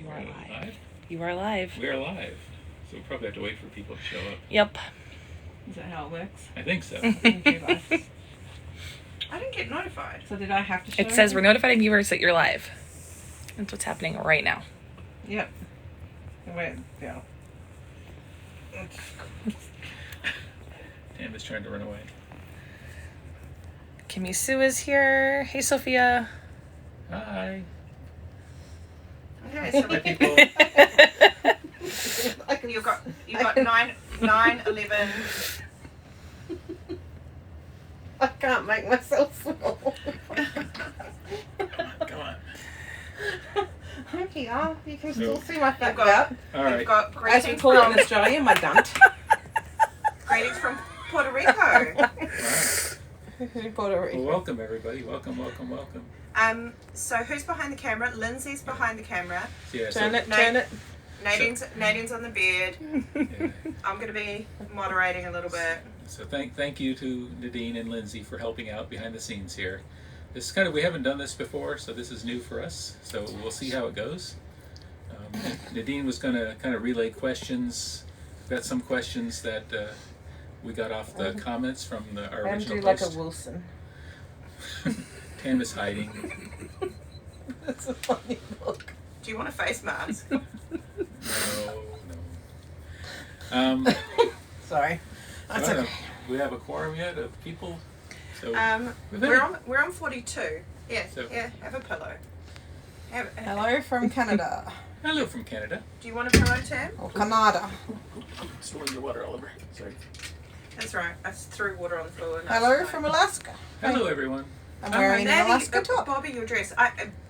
You are live. Live? You are live. We're live. So we'll probably have to wait for people to show up. Yep. Is that how it works? I think so. Thank you, guys. I didn't get notified. So did I have to show It says up? we're notifying viewers that you're live. That's what's happening right now. Yep. Wait, yeah. Tam is trying to run away. Kimmy Sue is here. Hey, Sophia. Hi. Okay, so Hi, people. you've got 9/11. I can't make myself small. Come on. I'm here. You can still No. see my fat You've got- gut. All You've right. got As we greetings call it from, in Australia, my dunt. greetings from Puerto Rico. Wow. Puerto Rico. Well, welcome, everybody. Welcome. So who's behind the camera? Lindsay's behind the camera. Yeah, Turn it, No. turn it. Nadine's on the beard. Yeah. I'm gonna be moderating a little bit. So thank you to Nadine and Lindsay for helping out behind the scenes here. This is kind of, we haven't done this before, so this is new for us. So we'll see how it goes. Nadine was going to kind of relay questions. We've got some questions that we got off the comments from our And original do like a post. Wilson. Tam is hiding. That's a funny look. Do you want a face mask? No. Sorry. That's I don't okay. know. Do we have a quorum yet of people? So We're on 42. Yeah, So- yeah. Have a pillow. Hello from Canada. hello from Canada. Do you want a pillow, Tam? Or Canada. Spilling your water all over. Sorry. That's right. I threw water on the floor. and Hello that's from fine. Alaska. Hello, everyone. I'm wearing an Alaska top. Bobby, your dress.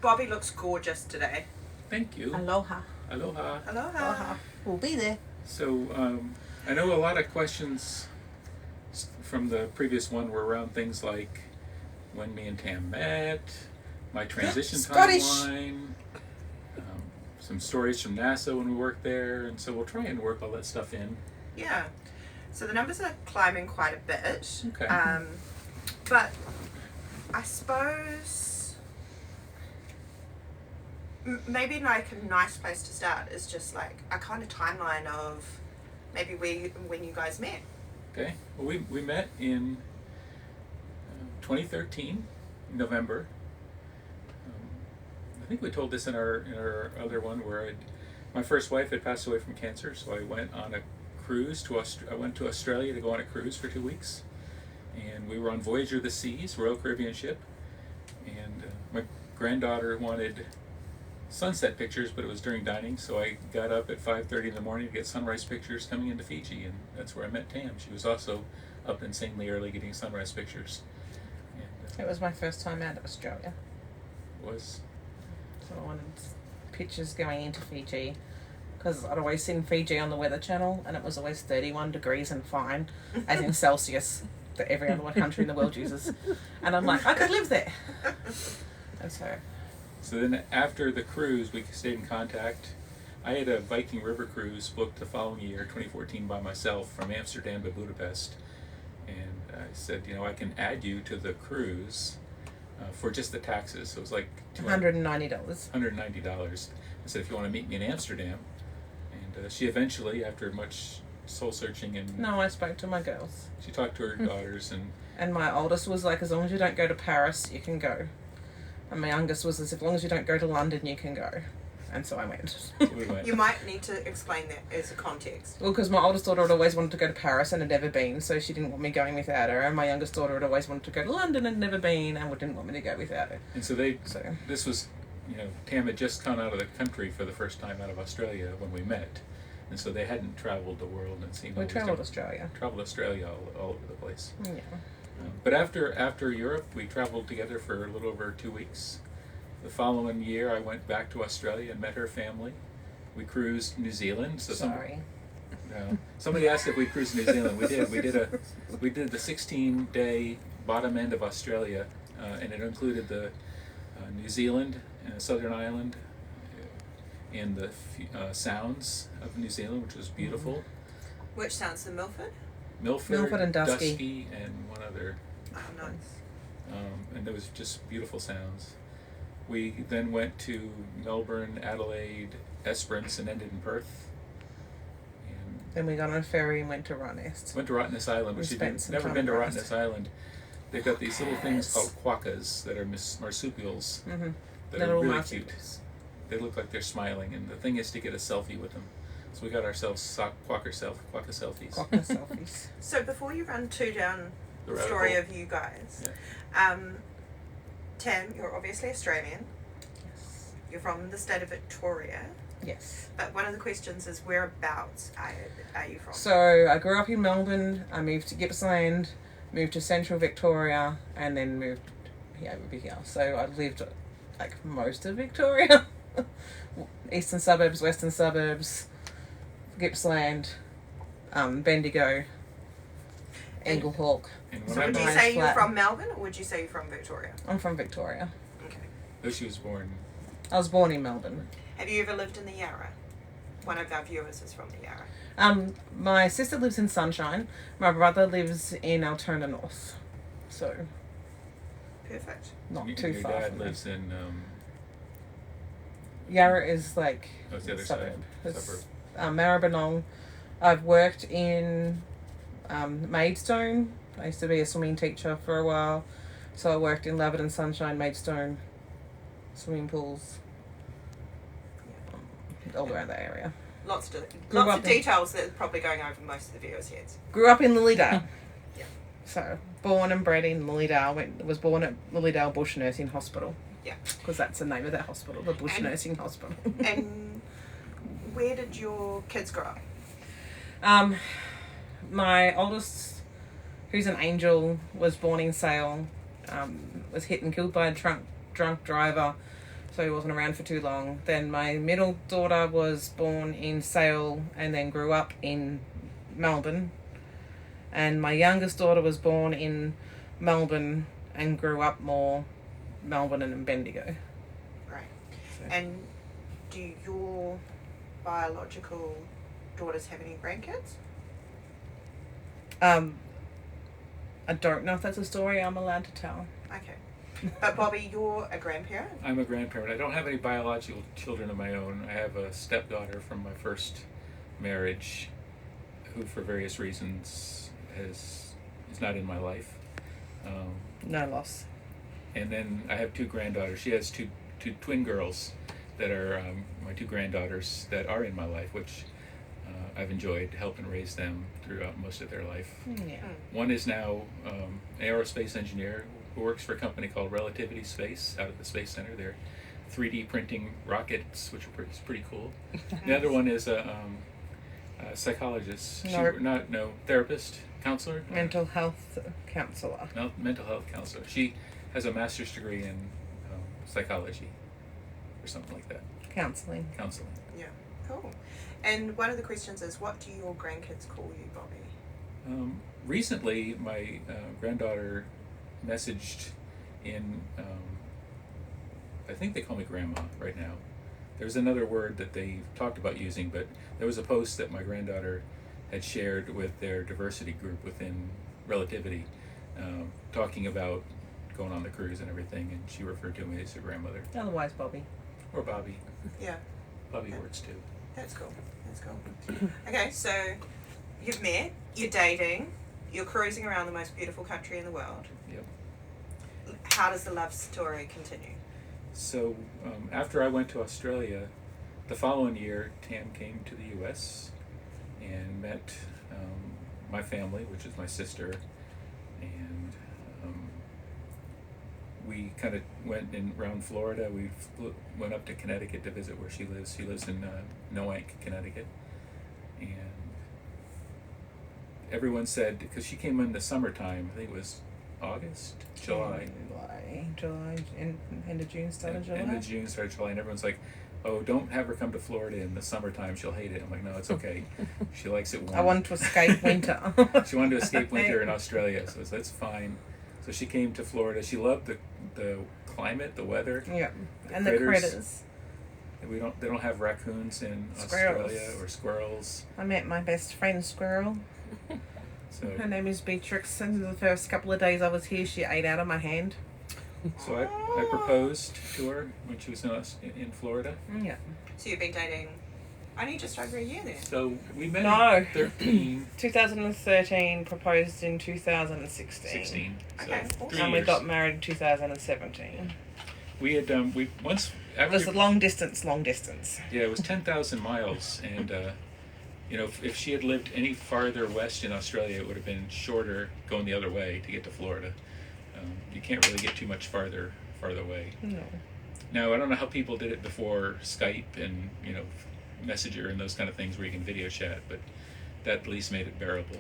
Bobby looks gorgeous today. Thank you. Aloha. Aloha. Aloha. We'll be there. So I know a lot of questions from the previous one were around things like when me and Tam met, my transition Scottish. timeline, some stories from NASA when we worked there, and so we'll try and work all that stuff in. Yeah. So the numbers are climbing quite a bit. Okay. But I suppose maybe like a nice place to start is just like a kind of timeline of maybe when you guys met. Okay. Well, we met in 2013, November. I think we told this in our other one where my first wife had passed away from cancer, so I went on a cruise I went to Australia to go on a cruise for 2 weeks, and we were on Voyager of the Seas, Royal Caribbean ship, and my granddaughter wanted sunset pictures, but it was during dining, so I got up at 5:30 in the morning to get sunrise pictures coming into Fiji, and that's where I met Tam. She was also up insanely early getting sunrise pictures. And, It was my first time out of Australia. was So I wanted pictures going into Fiji. Because I'd always seen Fiji on the Weather Channel, and it was always 31 degrees and fine, as in Celsius, that every other country in the world uses. And I'm like, I could live there. And So then after the cruise, we stayed in contact. I had a Viking River cruise booked the following year, 2014, by myself from Amsterdam to Budapest. And I said, I can add you to the cruise for just the taxes. So it was like $190. $190. I said, if you want to meet me in Amsterdam. And she eventually, after much soul searching, and No, I spoke to my girls. she talked to her daughters, And my oldest was like, as long as you don't go to Paris, you can go. And my youngest was as long as you don't go to London, you can go. And so I went. we went. You might need to explain that as a context. Well, because my oldest daughter had always wanted to go to Paris and had never been, so she didn't want me going without her. And my youngest daughter had always wanted to go to London and never been, and didn't want me to go without her. And so this was, Tam had just come out of the country for the first time out of Australia when we met. And so they hadn't traveled the world and seen all We these travelled different- Australia. Traveled Australia all over the place. Yeah. But after Europe, we traveled together for a little over 2 weeks. The following year, I went back to Australia and met her family. We cruised New Zealand. So Sorry. somebody asked if we cruised New Zealand. We did. We did the 16-day bottom end of Australia, and it included the New Zealand, Southern Island, and the sounds of New Zealand, which was beautiful. Which sounds the Milford? Milford and Dusky. and one other. Oh, nice. And there was just beautiful sounds. We then went to Melbourne, Adelaide, Esperance, and ended in Perth. And Then we got on a ferry and went to Rottnest. went to Rottnest Island, We which spent you've some never time been to at Rottnest Island. They've got these little things called quokkas that are marsupials Mm-hmm. that Little are really marsupials. cute. They look like they're smiling, and the thing is to get a selfie with them. So we got ourselves quokka selfies. Quokka selfies. So before you run down The the rabbit story hole. of you guys, Tam, you're obviously Australian. Yes. You're from the state of Victoria. Yes. But one of the questions is whereabouts are you from? So I grew up in Melbourne. I moved to Gippsland, moved to Central Victoria, and then moved over here. So I lived like most of Victoria, eastern suburbs, western suburbs, Gippsland, Bendigo, Englehawk. And So when would I you Nice say you're flat. from Melbourne or would you say you're from Victoria? I'm from Victoria. Okay. though she was born, I was born in Melbourne. Have you ever lived in the Yarra? One of our viewers is from the Yarra. My sister lives in Sunshine. My brother lives in Altona North. So Perfect. not and too your far dad from me. lives in Yarra is like oh, it's the other suburb. side. It's, Suburb. Maribyrnong. I've worked in Maidstone. I used to be a swimming teacher for a while. So I worked in Laverton, Sunshine, Maidstone, swimming pools, all around that area. Lots Grew of up in- details that are probably going over most of the viewers' heads. Grew up in Lilydale. Yeah. So born and bred in Lilydale. Was born at Lilydale Bush Nursing Hospital. Yeah. Because that's the name of that hospital, the Bush And- Nursing Hospital. And where did your kids grow up? My oldest, who's an angel, was born in Sale. Was hit and killed by a drunk driver, so he wasn't around for too long. Then my middle daughter was born in Sale and then grew up in Melbourne. And my youngest daughter was born in Melbourne and grew up more Melbourne and in Bendigo. Right. So- And do your biological daughters have any grandkids? I don't know if that's a story I'm allowed to tell. Okay. But Bobby, you're a grandparent? I'm a grandparent. I don't have any biological children of my own. I have a stepdaughter from my first marriage, who, for various reasons, is not in my life. No loss. And then I have two granddaughters. She has two twin girls that are my two granddaughters that are in my life, which I've enjoyed helping raise them throughout most of their life. Yeah. One is now an aerospace engineer who works for a company called Relativity Space out at the Space Center. They're 3D printing rockets, which are pretty cool. The other one is a psychologist. Therapist, counselor. Mental health counselor. Mental health counselor. She has a master's degree in psychology or something like that. Counseling. Counseling. Yeah. Cool. And one of the questions is, what do your grandkids call you, Bobby? Recently, my granddaughter messaged in, I think they call me grandma right now. There's another word that they talked about using, but there was a post that my granddaughter had shared with their diversity group within Relativity, talking about going on the cruise and everything, and she referred to me as her grandmother. Otherwise, Bobby. Or Bobby. Yeah. Bobby Okay. works too. That's cool. That's cool. Okay, so you've met, you're dating, you're cruising around the most beautiful country in the world. Yep. How does the love story continue? So after I went to Australia, the following year, Tam came to the U.S. and met my family, which is my sister, and we kind of went around Florida. We went up to Connecticut to visit where she lives. She lives in Noank, Connecticut, and everyone said, because she came in the summertime, I think it was August, July. July, end of June, start of July. End of June, start of July, and everyone's like, oh, don't have her come to Florida in the summertime, she'll hate it. I'm like, no, it's okay. She likes it warm. I wanted to escape winter. She wanted to escape winter in Australia, so that's fine. So she came to Florida. She loved the climate, the weather. Yeah, and critters. the critters. And they don't have raccoons in Squirrels. Australia or squirrels. I met my best friend squirrel. So Her name is Beatrix, and the first couple of days I was here, she ate out of my hand. So I proposed to her when she was in Florida. Yeah. So you've been dating only just over a year then? So we met No. in 13, 2013, proposed in 2016. 16. So Okay, awesome. 3 And we years. got married in 2017. We had we once It was after a long distance. yeah, it was 10,000 miles, and you know, if she had lived any farther west in Australia, it would have been shorter going the other way to get to Florida. You can't really get too much farther away. No. Now, I don't know how people did it before Skype and, you know, Messenger and those kind of things where you can video chat, but that at least made it bearable.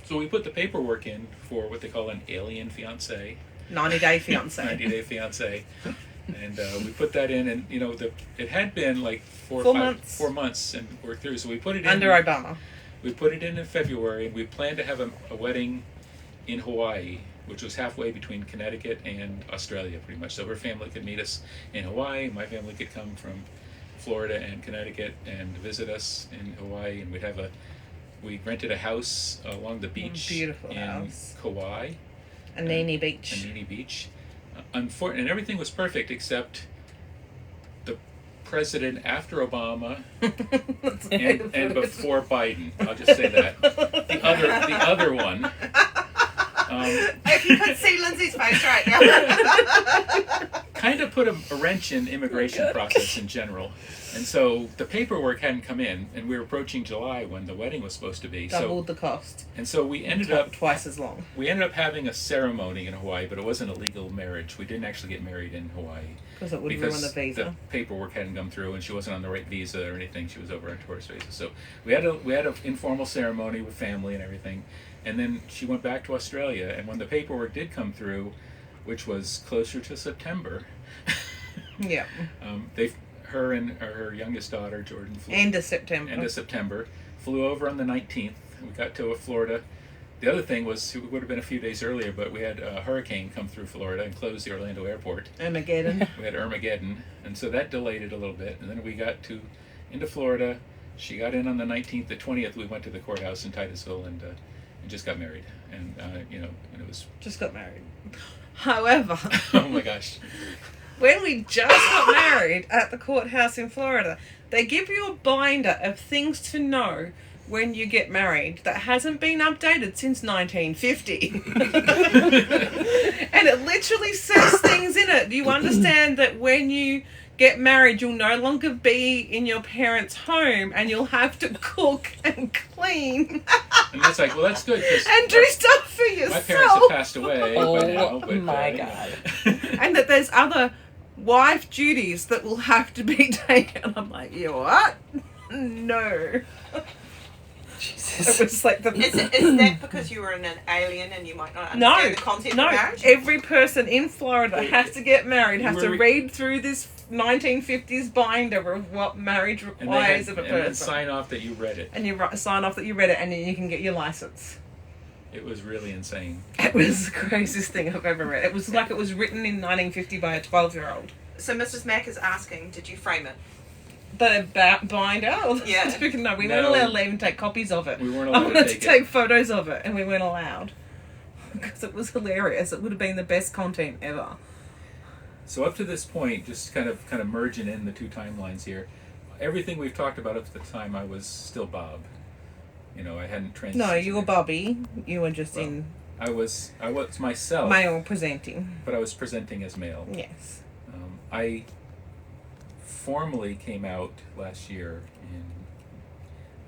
So we put the paperwork in for what they call an alien fiancé. 90-day fiance. 90-day fiancé. And we put that in, and, you know, it had been like 4 months. 4 months, and we're through. So we put it in. Under Obama. We put it in February, and we planned to have a wedding in Hawaii, which was halfway between Connecticut and Australia, pretty much. So her family could meet us in Hawaii. My family could come from Florida and Connecticut and visit us in Hawaii, and we rented a house along the beach Beautiful in house. Kauai, Anini Beach. Anini Beach. And everything was perfect except the president after Obama and before Biden. I'll just say that. The other one. If you could see Lindsay's face right now. Kind of put a wrench in immigration process in general. And so the paperwork hadn't come in, and we were approaching July when the wedding was supposed to be. Doubled the cost. And so we ended up twice as long. We ended up having a ceremony in Hawaii, but it wasn't a legal marriage. We didn't actually get married in Hawaii. Because it would ruin the visa. The paperwork hadn't come through, and she wasn't on the right visa or anything. She was over on tourist visa. So we had an informal ceremony with family and everything. And then she went back to Australia, and when the paperwork did come through, which was closer to September, yeah, her and her youngest daughter, Jordan, flew end of September, flew over on the 19th. We got to Florida. The other thing was, it would have been a few days earlier, but we had a hurricane come through Florida and close the Orlando airport. Armageddon. We had Armageddon, and so that delayed it a little bit. And then we got into Florida. She got in on the 19th. The 20th, we went to the courthouse in Titusville and just got married. And and it was just got married. However, oh my gosh, when we just got married at the courthouse in Florida, they give you a binder of things to know when you get married that hasn't been updated since 1950. And it literally says things in it. You understand that when you get married, you'll no longer be in your parents' home and you'll have to cook and clean. And it's like, well, that's good. And do stuff for yourself. My parents have passed away by now. Oh But, my God. And that there's other wife duties that will have to be taken. I'm like, you what? No. Jesus. It was like the... Is that because you were an alien and you might not understand the concept of marriage? Every person in Florida has to get married, has to We're- read through this 1950s binder of what marriage requires of a and then person. sign off that you read it. And you sign off that you read it, and then you can get your license. It was really insane. It was the craziest thing I've ever read. It was like it was written in 1950 by a 12-year-old. So Mrs. Mack is asking, did you frame it? The binder? Yeah. No, we No. weren't allowed to even take copies of it. We weren't I allowed wanted to to take take photos of it, and we weren't allowed. Because it was hilarious. It would have been the best content ever. So up to this point, just kind of merging in the two timelines here, everything we've talked about up to the time, I was still Bob. You know, I hadn't transitioned. No, you were Bobby. You were just in I was myself, male presenting. but I was presenting as male. Yes. I formally came out last year,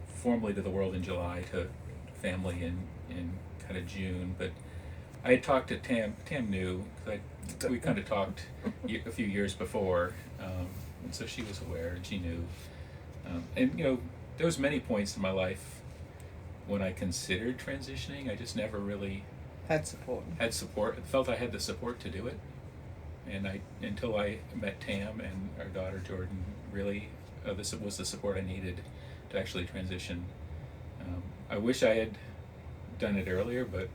formally to the world in July, to family in kind of June. But I had talked to Tam. Tam knew, 'cause we kind of talked a few years before, and so she was aware and she knew. And you know, there was many points in my life when I considered transitioning. I just never really Had support. had support. I felt I had the support to do it. And until I met Tam and our daughter Jordan, really, this was the support I needed to actually transition. I wish I had done it earlier, but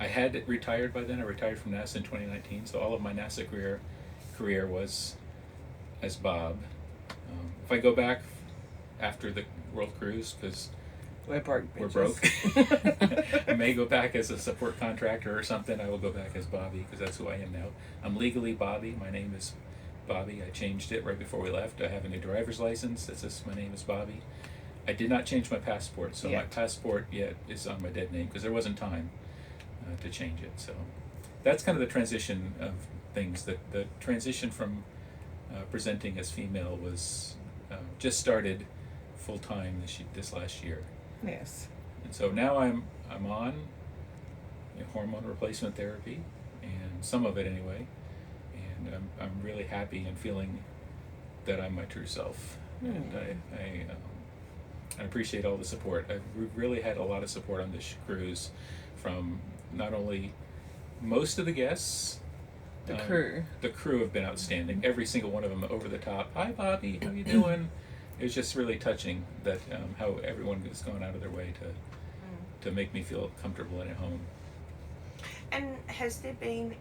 I had retired by then. I retired from NASA in 2019, so all of my NASA career was as Bob. If I go back after the World Cruise, because We're broke. We're Bitches. broke. I may go back as a support contractor or something. I will go back as Bobby because that's who I am now. I'm legally Bobby. My name is Bobby. I changed it right before we left. I have a new driver's license that says my name is Bobby. I did not change my passport, so my passport yet is on my dead name because there wasn't time to change it. So that's kind of the transition of things. The transition from presenting as female was just started full time this last year. Yes. And so now I'm on hormone replacement therapy, and some of it anyway, and I'm really happy and feeling that I'm my true self. And I appreciate all the support. We've really had a lot of support on this cruise from not only most of the guests. The crew. The crew have been outstanding. Every single one of them over the top. Hi, Bobby. How you doing? It was just really touching that how everyone has gone out of their way to make me feel comfortable and at home. And has there been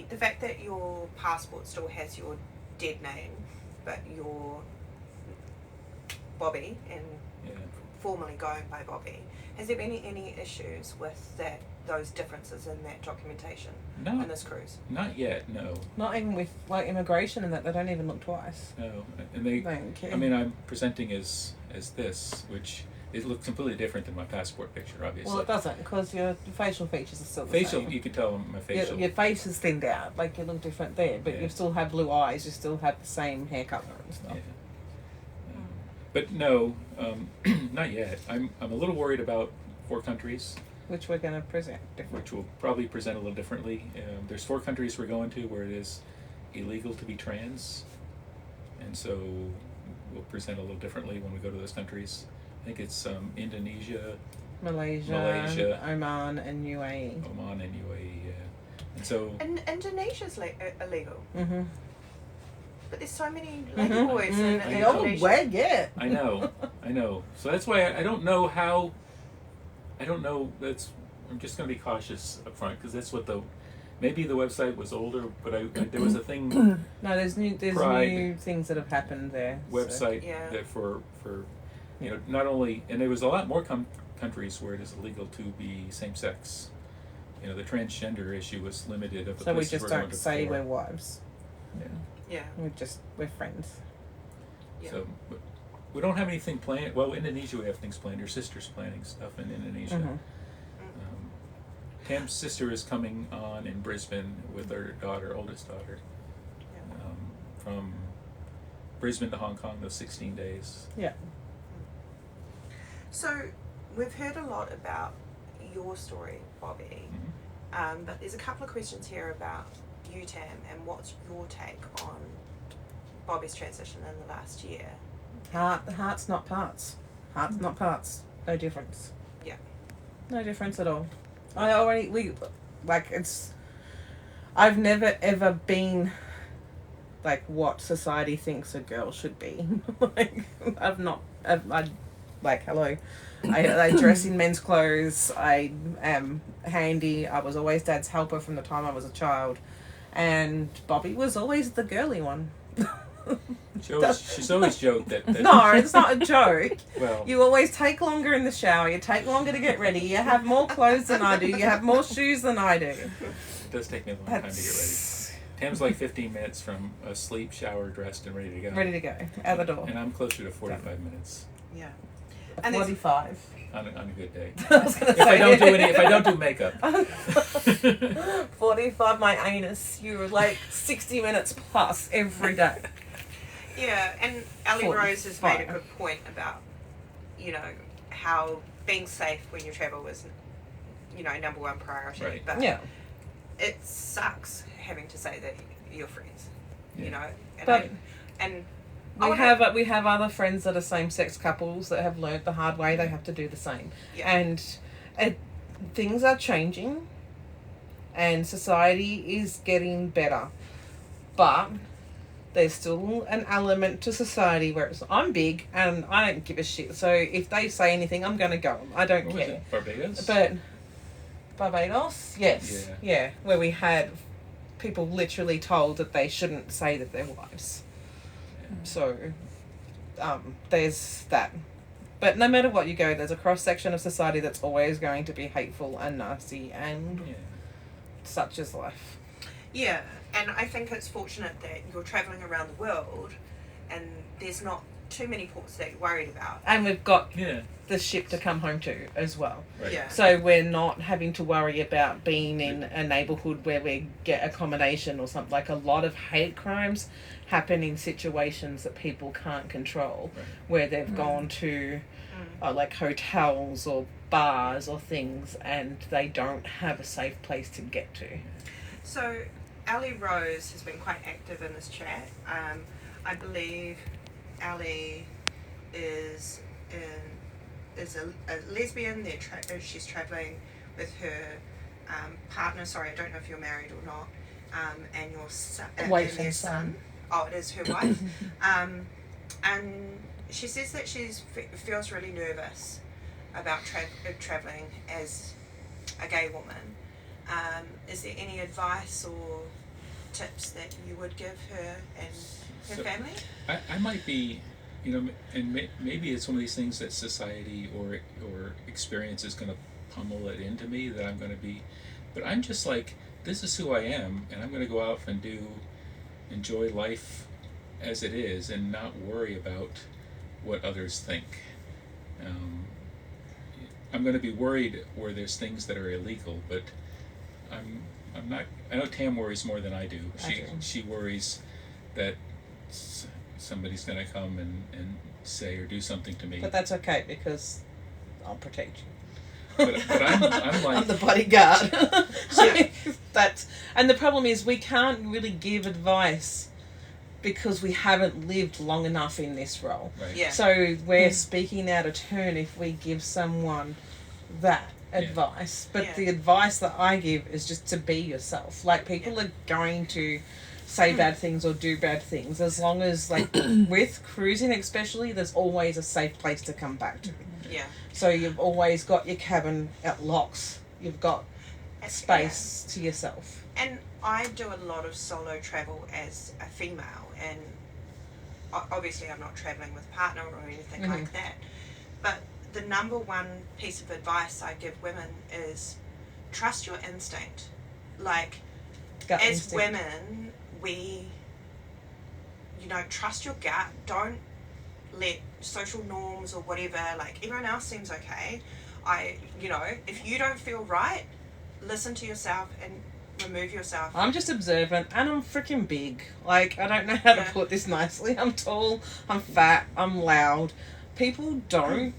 the fact that your passport still has your dead name, but you're Bobby and formally going by Bobby, has there been any issues with those differences in that documentation on this cruise? Not yet, no. Not even with like immigration and that, they don't even look twice. No, and they don't care. I mean, I'm presenting as this, which it looks completely different than my passport picture, obviously. Well, it doesn't, because your facial features are still the same. You can tell my facial. Your face is thinned out, like you look different there, but you still have blue eyes, you still have the same hair colour and stuff. Yeah. But no, not yet. I'm a little worried about 4 countries. Which we're going to present differently. Which we'll probably present a little differently. There's 4 countries we're going to where it is illegal to be trans. And so we'll present a little differently when we go to those countries. I think it's Indonesia, Malaysia, Oman, and UAE. Oman and UAE, yeah. And so... And Indonesia's illegal. Mm-hmm. But there's so many lady boys in Indonesia. Where yet? I know. So that's why I don't know how... I'm just going to be cautious up front because that's what maybe the website was older, but there was a thing. No, there's new things that have happened there. Website that for not only, and there was a lot more countries where it is illegal to be same sex. The transgender issue was limited of the so we places just we're don't going to say before. we're wives. Yeah. We're friends. Yeah. So. We don't have anything planned. Well, Indonesia, we have things planned. Your sister's planning stuff in Indonesia. Mm-hmm. Tam's sister is coming on in Brisbane with her oldest daughter. From Brisbane to Hong Kong, those 16 days. Yeah. So, we've heard a lot about your story, Bobby. Mm-hmm. But there's a couple of questions here about you, Tam, and what's your take on Bobby's transition in the last year? Heart's not parts. Heart's not parts. No difference. Yeah. No difference at all. I've never ever been like what society thinks a girl should be. Hello. I dress in men's clothes. I am handy. I was always Dad's helper from the time I was a child. And Bobby was always the girly one. She's always joked that No, it's not a joke. Well, you always take longer in the shower. You take longer to get ready. You have more clothes than I do. You have more shoes than I do. It does take me a long time to get ready. Tam's like 15 minutes from asleep, shower, dressed, and ready to go. Ready to go. Out the door. And I'm closer to 45 minutes. Yeah. And 45. On a good day. I was gonna if I don't do makeup. 45, my anus. You're like 60 minutes plus every day. Yeah, and Ali Rose has made a good point about, how being safe when you travel is, number one priority. Right. But yeah. It sucks having to say that you're friends, Yeah. We have other friends that are same-sex couples that have learnt the hard way. They have to do the same. Yeah. And things are changing and society is getting better. But there's still an element to society where I'm big and I don't give a shit. So if they say anything, I'm going to go. I don't What care. was it? Barbados? But Barbados? Yes. Yeah. Where we had people literally told that they shouldn't say that they're wives. Yeah. So there's that. But no matter what you go, there's a cross section of society that's always going to be hateful and nasty, and such is life. Yeah, and I think it's fortunate that you're travelling around the world and there's not too many ports that you're worried about. And we've got the ship to come home to as well. Right. Yeah. So we're not having to worry about being in a neighbourhood where we get accommodation or something. Like, a lot of hate crimes happen in situations that people can't control, where they've gone to like hotels or bars or things, and they don't have a safe place to get to. So Ali Rose has been quite active in this chat. I believe Ali is a lesbian. She's travelling with her partner. Sorry, I don't know if you're married or not. And your son, Wife and and son. Oh, it is her wife. And she says that she feels really nervous about travelling as a gay woman. Is there any advice or tips that you would give her and her family? I might be, and maybe it's one of these things that society or experience is going to pummel it into me that I'm going to be, but I'm just like, this is who I am, and I'm going to go out and enjoy life as it is and not worry about what others think. I'm going to be worried where there's things that are illegal, but I'm not. I know Tam worries more than I do. She worries that somebody's going to come and say or do something to me. But that's okay, because I'll protect you. But I'm like, I'm the bodyguard. And the problem is, we can't really give advice because we haven't lived long enough in this role. Right. Yeah. So we're speaking out of turn if we give someone that advice. But the advice that I give is just to be yourself. Like, people are going to say bad things or do bad things, as long as, like, with cruising especially, there's always a safe place to come back to. Yeah. So you've always got your cabin at locks. You've got space to yourself. And I do a lot of solo travel as a female, and obviously I'm not travelling with a partner or anything like that. But the number one piece of advice I give women is trust your instinct. Like, Gut as instinct. women, we, trust your gut. Don't let social norms or whatever, like, everyone else seems okay. If you don't feel right, listen to yourself and remove yourself. I'm just observant, and I'm freaking big. Like, I don't know how to put this nicely. I'm tall, I'm fat, I'm loud. People don't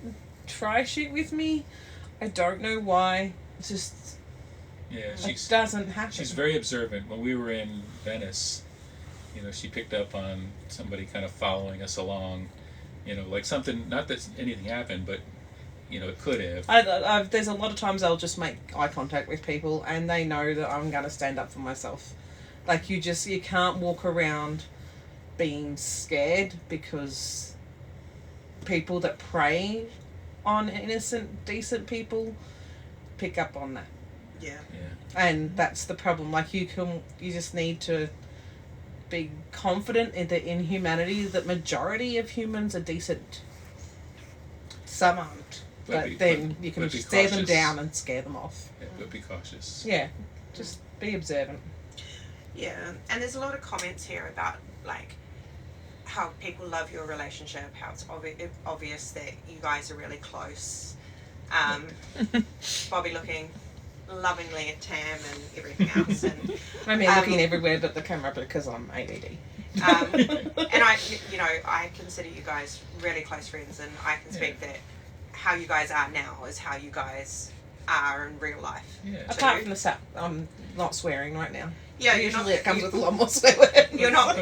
try shit with me. I don't know why. It's just... it doesn't happen. She's very observant. When we were in Venice, she picked up on somebody kind of following us along. Like something, not that anything happened, but, it could have. There's a lot of times I'll just make eye contact with people, and they know that I'm going to stand up for myself. Like, you can't walk around being scared, because people that prey on innocent, decent people pick up on that. Yeah. And that's the problem. Like, you just need to be confident in humanity. That majority of humans are decent. Some aren't. But then you can stare them down and scare them off. Yeah, but be cautious. Yeah, just be observant. Yeah, and there's a lot of comments here about, like, how people love your relationship, how it's obvious that you guys are really close. Bobby looking lovingly at Tam and everything else. And I mean, looking everywhere but the camera, because I'm ADD. And I consider you guys really close friends, and I can speak that how you guys are now is how you guys are in real life. Yeah. Apart from the sap, I'm not swearing right now. Yeah, usually it comes with a lot more swearing. You're not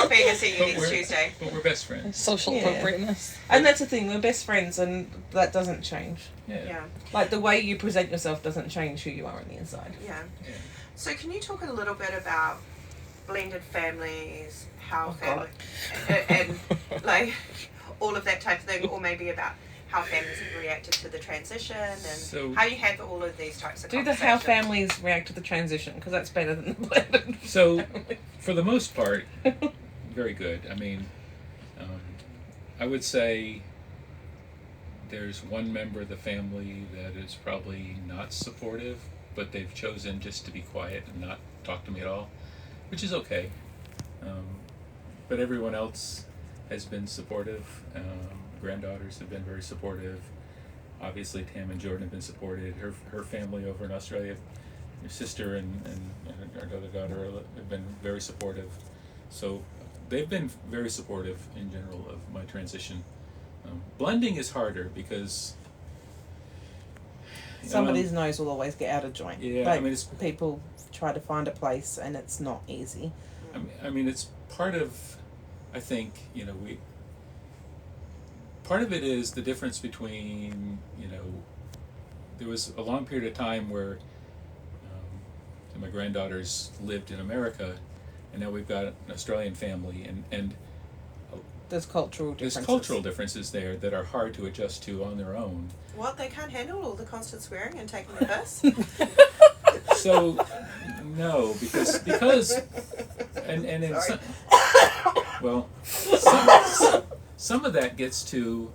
being a see you next Tuesday. But we're best friends. Social appropriateness. And that's the thing, we're best friends, and that doesn't change. Yeah. Like, the way you present yourself doesn't change who you are on the inside. Yeah. So can you talk a little bit about blended families, how family, and like all of that type of thing, or maybe about how families have reacted to the transition, and how you have all of these types of conversations. How families react to the transition, because that's better than the blended. So, for the most part, very good. I mean, I would say there's one member of the family that is probably not supportive, but they've chosen just to be quiet and not talk to me at all, which is okay. But everyone else has been supportive. Granddaughters have been very supportive. Obviously, Tam and Jordan have been supported. Her family over in Australia, her sister and our other daughter have been very supportive. So they've been very supportive in general of my transition. Blending is harder because Somebody's nose will always get out of joint. Yeah, but I mean, people try to find a place, and it's not easy. I mean, it's part of, I think, part of it is the difference between, there was a long period of time where my granddaughters lived in America, and now we've got an Australian family, and There's cultural differences. there's cultural differences there that are hard to adjust to on their own. What, they can't handle all the constant swearing and taking the piss? So, no, because and in Sorry. some of that gets to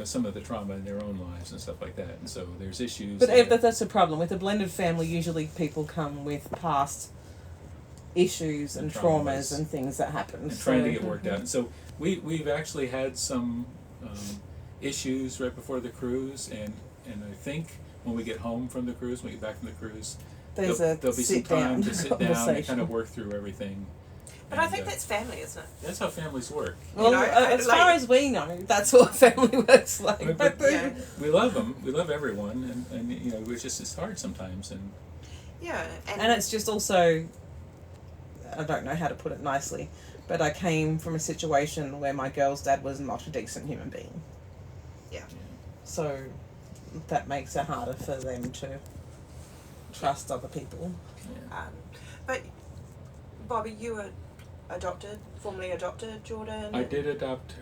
some of the trauma in their own lives and stuff like that, and so there's issues. But that's a problem with a blended family. Usually, people come with past issues and traumas and things that happen. And trying to get worked out. And so we've actually had some issues right before the cruise, and I think when we get home from the cruise, when we get back from the cruise, there'll be some time to sit down and kind of work through everything. But I think that's family, isn't it? That's how families work. Well, as far as we know, that's what family works like. But we love them. We love everyone, and it's hard sometimes. And yeah, and it's just also, I don't know how to put it nicely, but I came from a situation where my girl's dad was not a decent human being. Yeah. So that makes it harder for them to trust other people. Yeah. But Bobby, you were formally adopted Jordan? I did adopt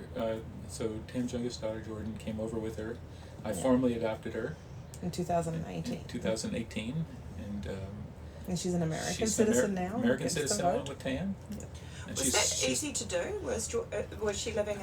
so Tam's youngest daughter, Jordan, came over with her. I formally adopted her. In 2018. 2018. And she's an American citizen now. American citizen along with Tam. Yep. And Was that easy to do? Was she living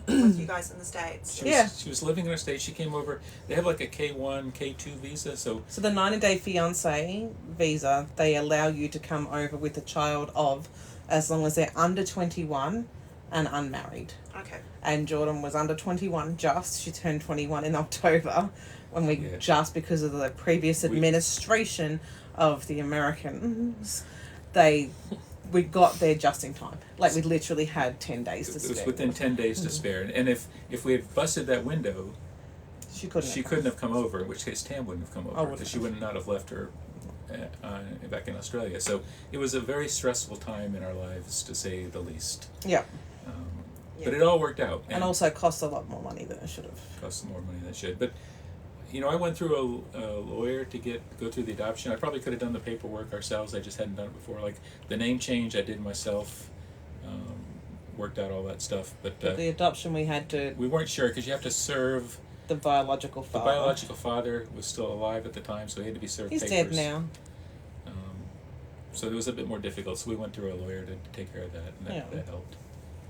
with you guys in the States? She was living in the States. She came over. They have like a K1, K2 visa. So the 90-day fiancé visa, they allow you to come over with a child of, as long as they're under 21 and unmarried. Okay. And Jordan was under 21 just. She turned 21 in October when just because of the previous administration of the Americans, we got there just in time. Like, we literally had 10 days to spare. It was within 10 days to spare. And if we had busted that window, she couldn't have come over, in which case Tam wouldn't have come over, because she would not have left her back in Australia. So it was a very stressful time in our lives, to say the least. Yeah. But it all worked out. And also cost a lot more money than it should have. Cost more money than it should. But I went through a lawyer to go through the adoption. I probably could have done the paperwork ourselves. I just hadn't done it before. Like the name change, I did myself. Worked out all that stuff. But the adoption, we weren't sure, because you have to serve the biological father. The biological father was still alive at the time, so he had to be served papers. He's dead now. So it was a bit more difficult. So we went through a lawyer to take care of that, and that helped.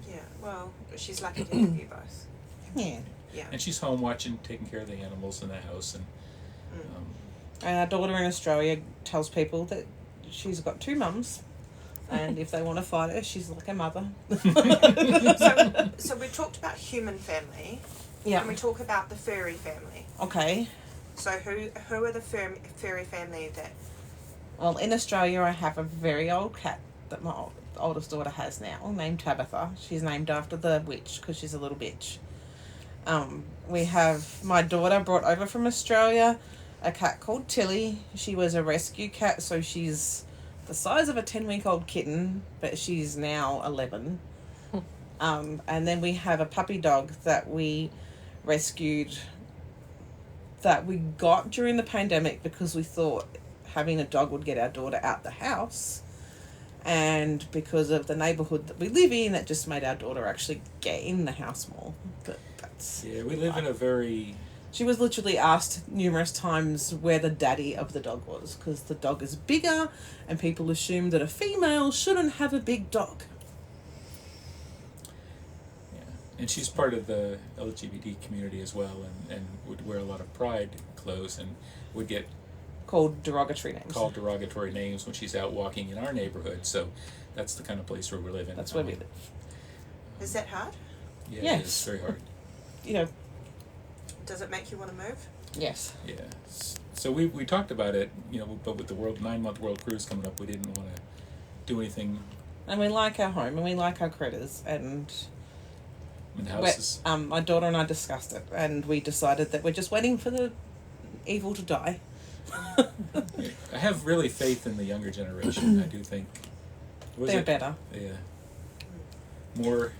Yeah. Well, she's lucky to have you both. Yeah. Yeah. And she's home taking care of the animals in the house, and our daughter in Australia tells people that she's got two mums, and if they want to fight her, she's like a mother. So we talked about human family. Yeah. And we talk about the furry family. Okay. So who are the furry family that? Well, in Australia, I have a very old cat that my oldest daughter has now, named Tabitha. She's named after the witch because she's a little bitch. We have my daughter brought over from Australia, a cat called Tilly. She was a rescue cat, so she's the size of a 10-week-old kitten, but she's now 11. And then we have a puppy dog that we rescued, that we got during the pandemic because we thought having a dog would get our daughter out the house. And because of the neighbourhood that we live in, that just made our daughter actually get in the house more. But we live in a very... She was literally asked numerous times where the daddy of the dog was, because the dog is bigger and people assume that a female shouldn't have a big dog. And she's part of the LGBT community as well, and would wear a lot of pride clothes and would get Called derogatory names. called derogatory names when she's out walking in our neighborhood. So that's the kind of place where we live in. That's where we live. Is that hard? Yeah, Yes. it's very hard. You know, Does it make you want to move? yes. Yeah. So we talked about it, but with the 9-month world cruise coming up, we didn't want to do anything. And we like our home and we like our critters, and In the houses. my daughter and I discussed it, and we decided that we're just waiting for the evil to die. I have really faith in the younger generation. I do think. They're better. Yeah. More.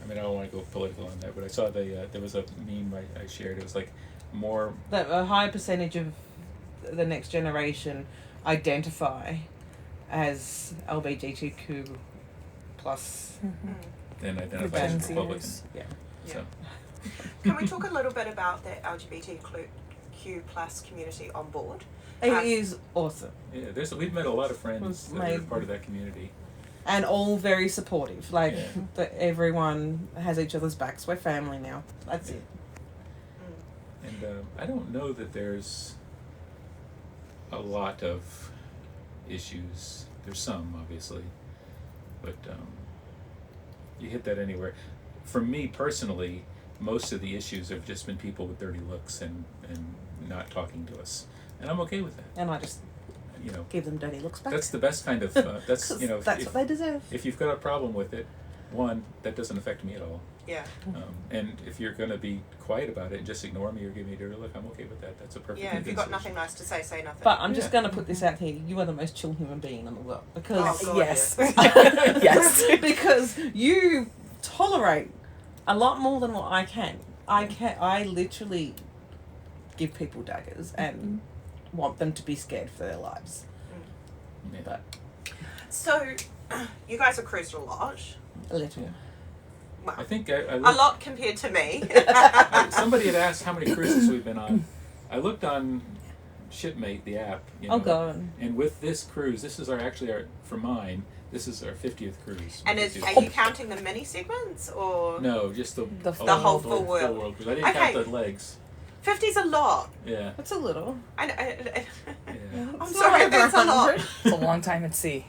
I mean, I don't want to go political on that, but I saw there was a meme I shared. It was like more. That a high percentage of the next generation identify as LGBTQ plus. Than identify as Gen Republican. Zers. Yeah. So. Can we talk a little bit about the LGBTQ plus community on board? It is awesome. Yeah, we've met a lot of friends that are Made- part of that community. And all very supportive. Like, Yeah. that everyone has each other's backs. We're family now. That's it. And I don't know that there's a lot of issues. There's some, obviously, but you hit that anywhere. For me personally, most of the issues have just been people with dirty looks and not talking to us, and I'm okay with that. And I just give them dirty looks back. That's the best kind of that's 'Cause if, that's what they deserve. if you've got a problem with it, one, that doesn't affect me at all. Yeah. And if you're going to be quiet about it and just ignore me or give me a dirty look, I'm okay with that. That's a perfect. Yeah, if you've got nothing nice to say nothing. But I'm just Yeah. going to put this out here. You are the most chill human being in the world. Because, Oh, God, Yes. yes. Yes. because you tolerate a lot more than what I can. I literally give people daggers and want them to be scared for their lives. Yeah. But So, you guys have cruised a lot. a little. Yeah. Well, I think a lot compared to me. somebody had asked how many cruises we've been on. I looked on Shipmate, the app. Oh, God. And with this cruise, this is for mine, this is our 50th cruise. And are you counting the mini segments or? No, just the whole full world. cruise. I didn't count the legs. 50's a lot. Yeah. That's a little. Yeah. I'm sorry, that's a lot. It's a long time at sea.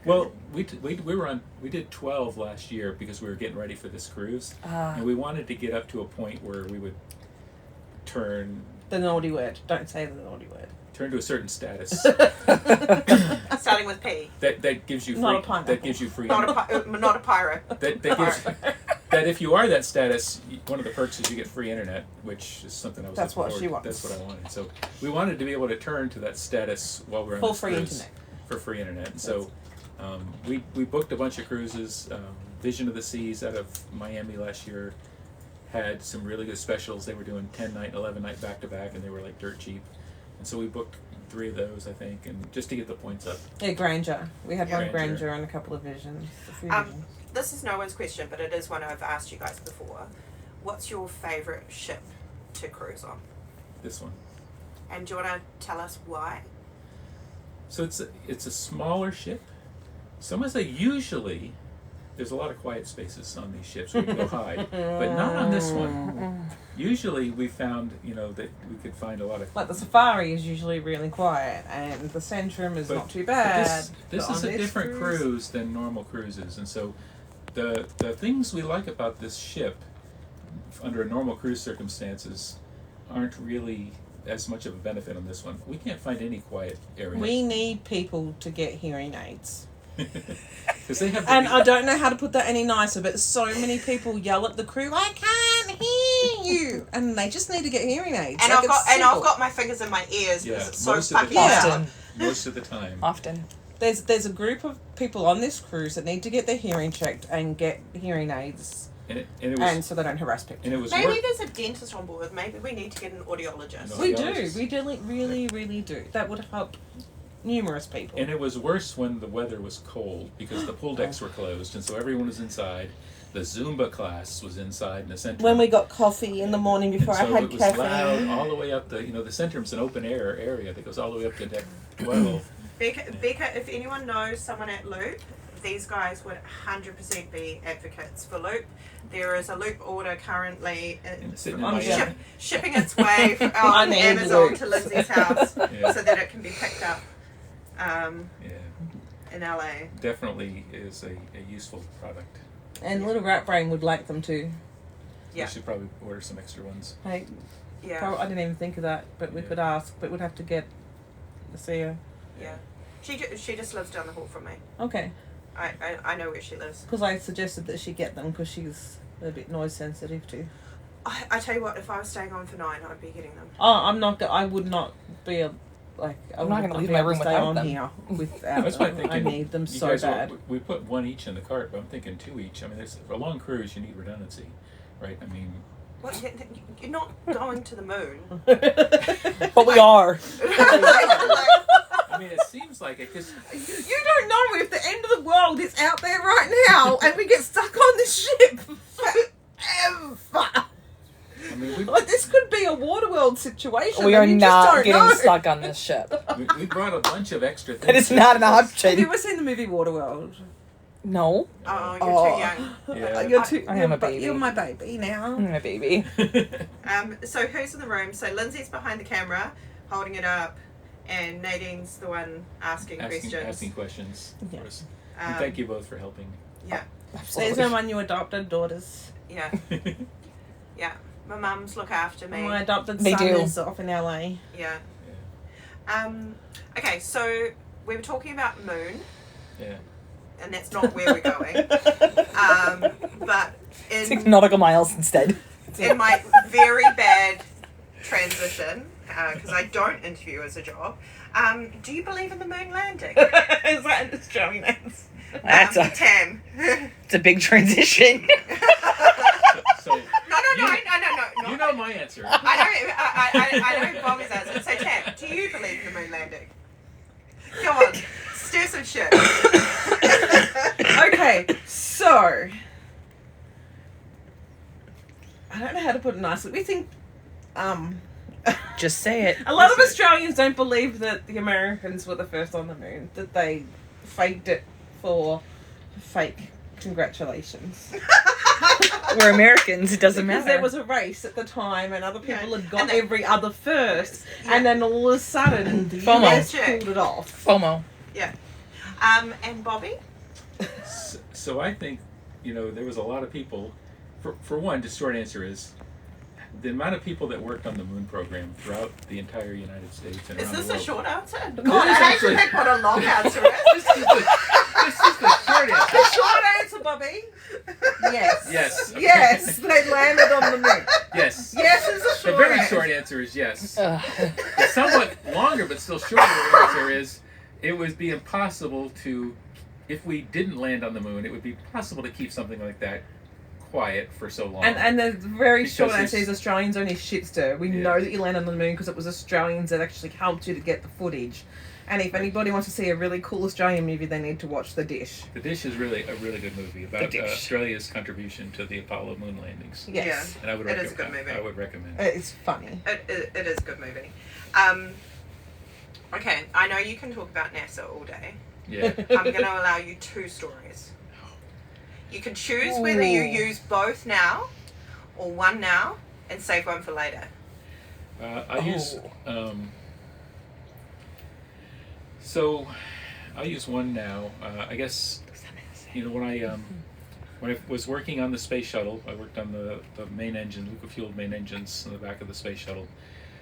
Well, we did 12 last year because we were getting ready for this cruise, and we wanted to get up to a point where we would turn The naughty word. Don't say the naughty word. to a certain status Starting with P. that gives you free, Not a pineapple. that gives you freedom. Not a pyro. that gives that if you are that status, one of the perks is you get free internet, which is something I was. That's looking what she forward to. wants. That's what I wanted. So we wanted to be able to turn to that status while we're on Full this free cruise internet. for free internet. And so we booked a bunch of cruises. Vision of the Seas out of Miami last year had some really good specials. They were doing 10-night, 11-night back to back, and they were like dirt cheap. And so we booked 3 of those, I think, and just to get the points up. Yeah, Granger. We had one Granger. Granger and a couple of Visions. A few Visions. This is no one's question, but it is one I've asked you guys before. What's your favourite ship to cruise on? This one. And do you want to tell us why? So it's a smaller ship. So I'm gonna say usually there's a lot of quiet spaces on these ships where you can go hide, but not on this one. Usually we found that we could find a lot of. Like the Safari is usually really quiet, and the Centrum is not too But bad. this But is on a this different cruise than normal cruises, and so the things we like about this ship under normal cruise circumstances aren't really as much of a benefit on this one. We can't find any quiet areas. We need people to get hearing aids. Because they have. And I don't know how to put that any nicer, but so many people yell at the crew, "I can't hear you," and they just need to get hearing aids. And Like, I've got my fingers in my ears because it's so most of the fucking time. loud. Most of the time. Often. There's a group of people on this cruise that need to get their hearing checked and get hearing aids, And it was. and so they don't harass people. And it was Maybe work. there's a dentist on board. Maybe we need to get an audiologist. No. We do. audiologists. We really do. That would help numerous people. And it was worse when the weather was cold because the pool decks were closed, and so everyone was inside. The Zumba class was inside in the center. When we got coffee in the morning before and so I had it was caffeine. loud all the way up the centrum's an open air area that goes all the way up to deck 12. Becca, if anyone knows someone at Loop these guys would 100% be advocates for Loop. There is a Loop order currently Sitting in my shipping its way on Amazon to Lindsay's house so that it can be picked up in LA. Definitely is a useful product. And Little Rat Brain would like them too. Yeah. We should probably order some extra ones. Hey, Yeah. I didn't even think of that, but we could ask, but we'd have to get the CEO. Yeah. She just lives down the hall from me. Okay. I know where she lives. Because I suggested that she get them because she's a bit noise sensitive too. I tell you what, if I was staying on for 9, I'd be getting them. Oh, I would not be I'm not gonna leave my room stay without on them. here without That's why I'm them. I thinking need them you so guys bad. we put one each in the cart, but I'm thinking 2 each. I mean, for a long cruise, you need redundancy, right? I mean, What? You're not going to the moon. But we are. I mean, it seems like it because You don't know if the end of the world is out there right now and we get stuck on this ship forever. I mean, Like, this could be a Waterworld situation. We are and you just not don't getting know. stuck on this ship. we brought a bunch of extra things. That is not an Have you option. ever seen the movie Waterworld? No, Oh, you're too young. Yeah. You're too. I am a baby. You're my baby now. I'm a baby. So who's in the room? So Lindsay's behind the camera, holding it up, and Nadine's the one asking questions. asking questions. Yeah. For us. And thank you both for helping. Yeah, There's no one you adopted daughters. yeah, yeah. My mums look after me. My adopted They son do. is off in LA. Yeah. Okay, so we were talking about moon, Yeah. and that's not where we're going. But Take in nautical miles instead. my very bad transition, because I don't interview as a job, do you believe in the moon landing? Is that an Australian answer? That's a Tam. it's a big transition. So No. you know my answer. I know Bobby's answer. So Tam, do you believe in the moon landing? Come on, stir some shit. Okay, so I don't know how to put it nicely. We think Just say it. a lot of Australians don't believe that the Americans were the first on the moon, that they faked it for fake congratulations. We're Americans. It doesn't Because matter. there was a race at the time and other people had got And then- every other first, Yeah. and then all of a sudden the FOMO. US pulled it off. FOMO. Yeah. And Bobby? So I think, there was a lot of people. For one, the short answer is the amount of people that worked on the moon program throughout the entire United States and Is around this the a world. short answer? It God, is I actually. actually think what a long answer is. This is the short answer. Short answer, Bobby. Yes. Yes. Okay. Yes, they landed on the moon. Yes. Yes is a The short very answer. short answer is yes. Ugh. The somewhat longer but still shorter answer is it would be impossible to, if we didn't land on the moon, it would be possible to keep something like that quiet for so long. And the very Because short answer it's- is Australians only shit stir. We Yeah. know that you landed on the moon because it was Australians that actually helped you to get the footage. And if anybody wants to see a really cool Australian movie, they need to watch The Dish. The Dish is really a really good movie about The Dish. Australia's contribution to the Apollo moon landings. Yes. And I would It is a good movie. I would recommend. It's funny. It is a good movie. Okay, I know you can talk about NASA all day. Yeah. I'm going to allow you 2 stories. You can choose whether you Ooh. use both now or one now and save one for later. I use so I use one now. I guess when I was working on the space shuttle, I worked on the main engine, liquid-fueled main engines in the back of the space shuttle.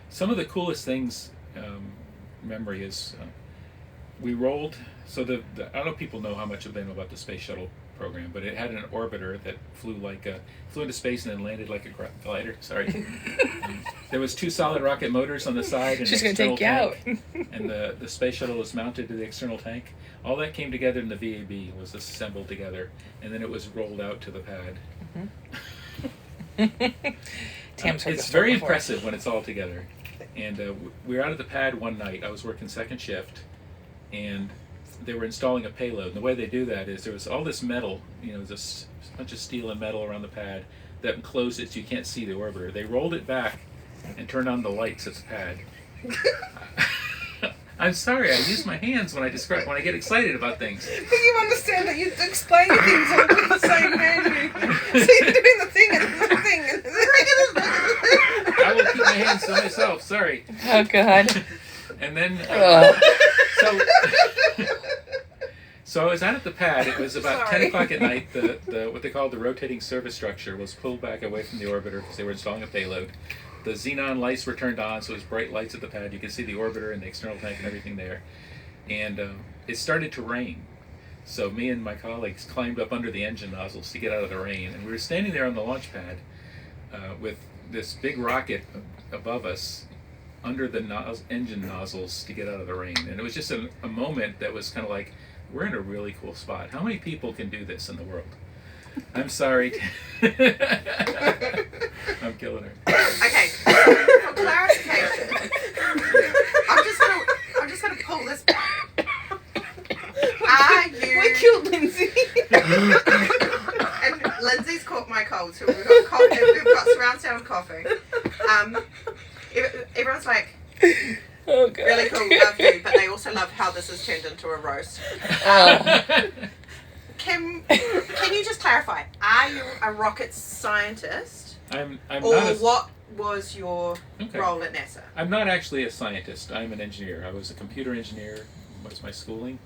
Some of the coolest things, memory is, we rolled. So I don't know if people know how much they know about the space shuttle program, but it had an orbiter that flew into space and then landed like a glider. Sorry. There was 2 solid rocket motors on the side and She's an gonna external take you out. tank, and the space shuttle was mounted to the external tank. All that came together in the VAB, was assembled together, and then it was rolled out to the pad. Tam's heard It's this very before. impressive when it's all together. And we were out at the pad one night. I was working second shift, and they were installing a payload. And the way they do that is there was all this metal, this bunch of steel and metal around the pad that enclosed it so you can't see the orbiter. They rolled it back and turned on the lights at the pad. I'm sorry. I use my hands when I get excited about things. But you understand that you explain things all with the same hand. So you're doing the thing and the thing and the thing. I will keep my hands to myself. Sorry. Oh God. And then, Ugh. so I was out at the pad. It was about Sorry. 10 o'clock at night. The what they call the rotating service structure was pulled back away from the orbiter because they were installing a payload. The xenon lights were turned on, so it was bright lights at the pad. You could see the orbiter and the external tank and everything there. And it started to rain. So me and my colleagues climbed up under the engine nozzles to get out of the rain. And we were standing there on the launch pad with this big rocket above us under the engine nozzles to get out of the rain. And it was just a moment that was kind of like, we're in a really cool spot. How many people can do this in the world? I'm sorry. I'm killing her. Okay, for clarification, I'm just gonna pull this back. Are you? We killed Lindsay. And Lindsay's caught my cold, so we've got surround sound coughing. Everyone's like, Oh God. really cool, love you, but they also love how this has turned into a roast. Can you just clarify? Are you a rocket scientist, I'm or not. what was your role at NASA? I'm not actually a scientist. I'm an engineer. I was a computer engineer. Was my schooling.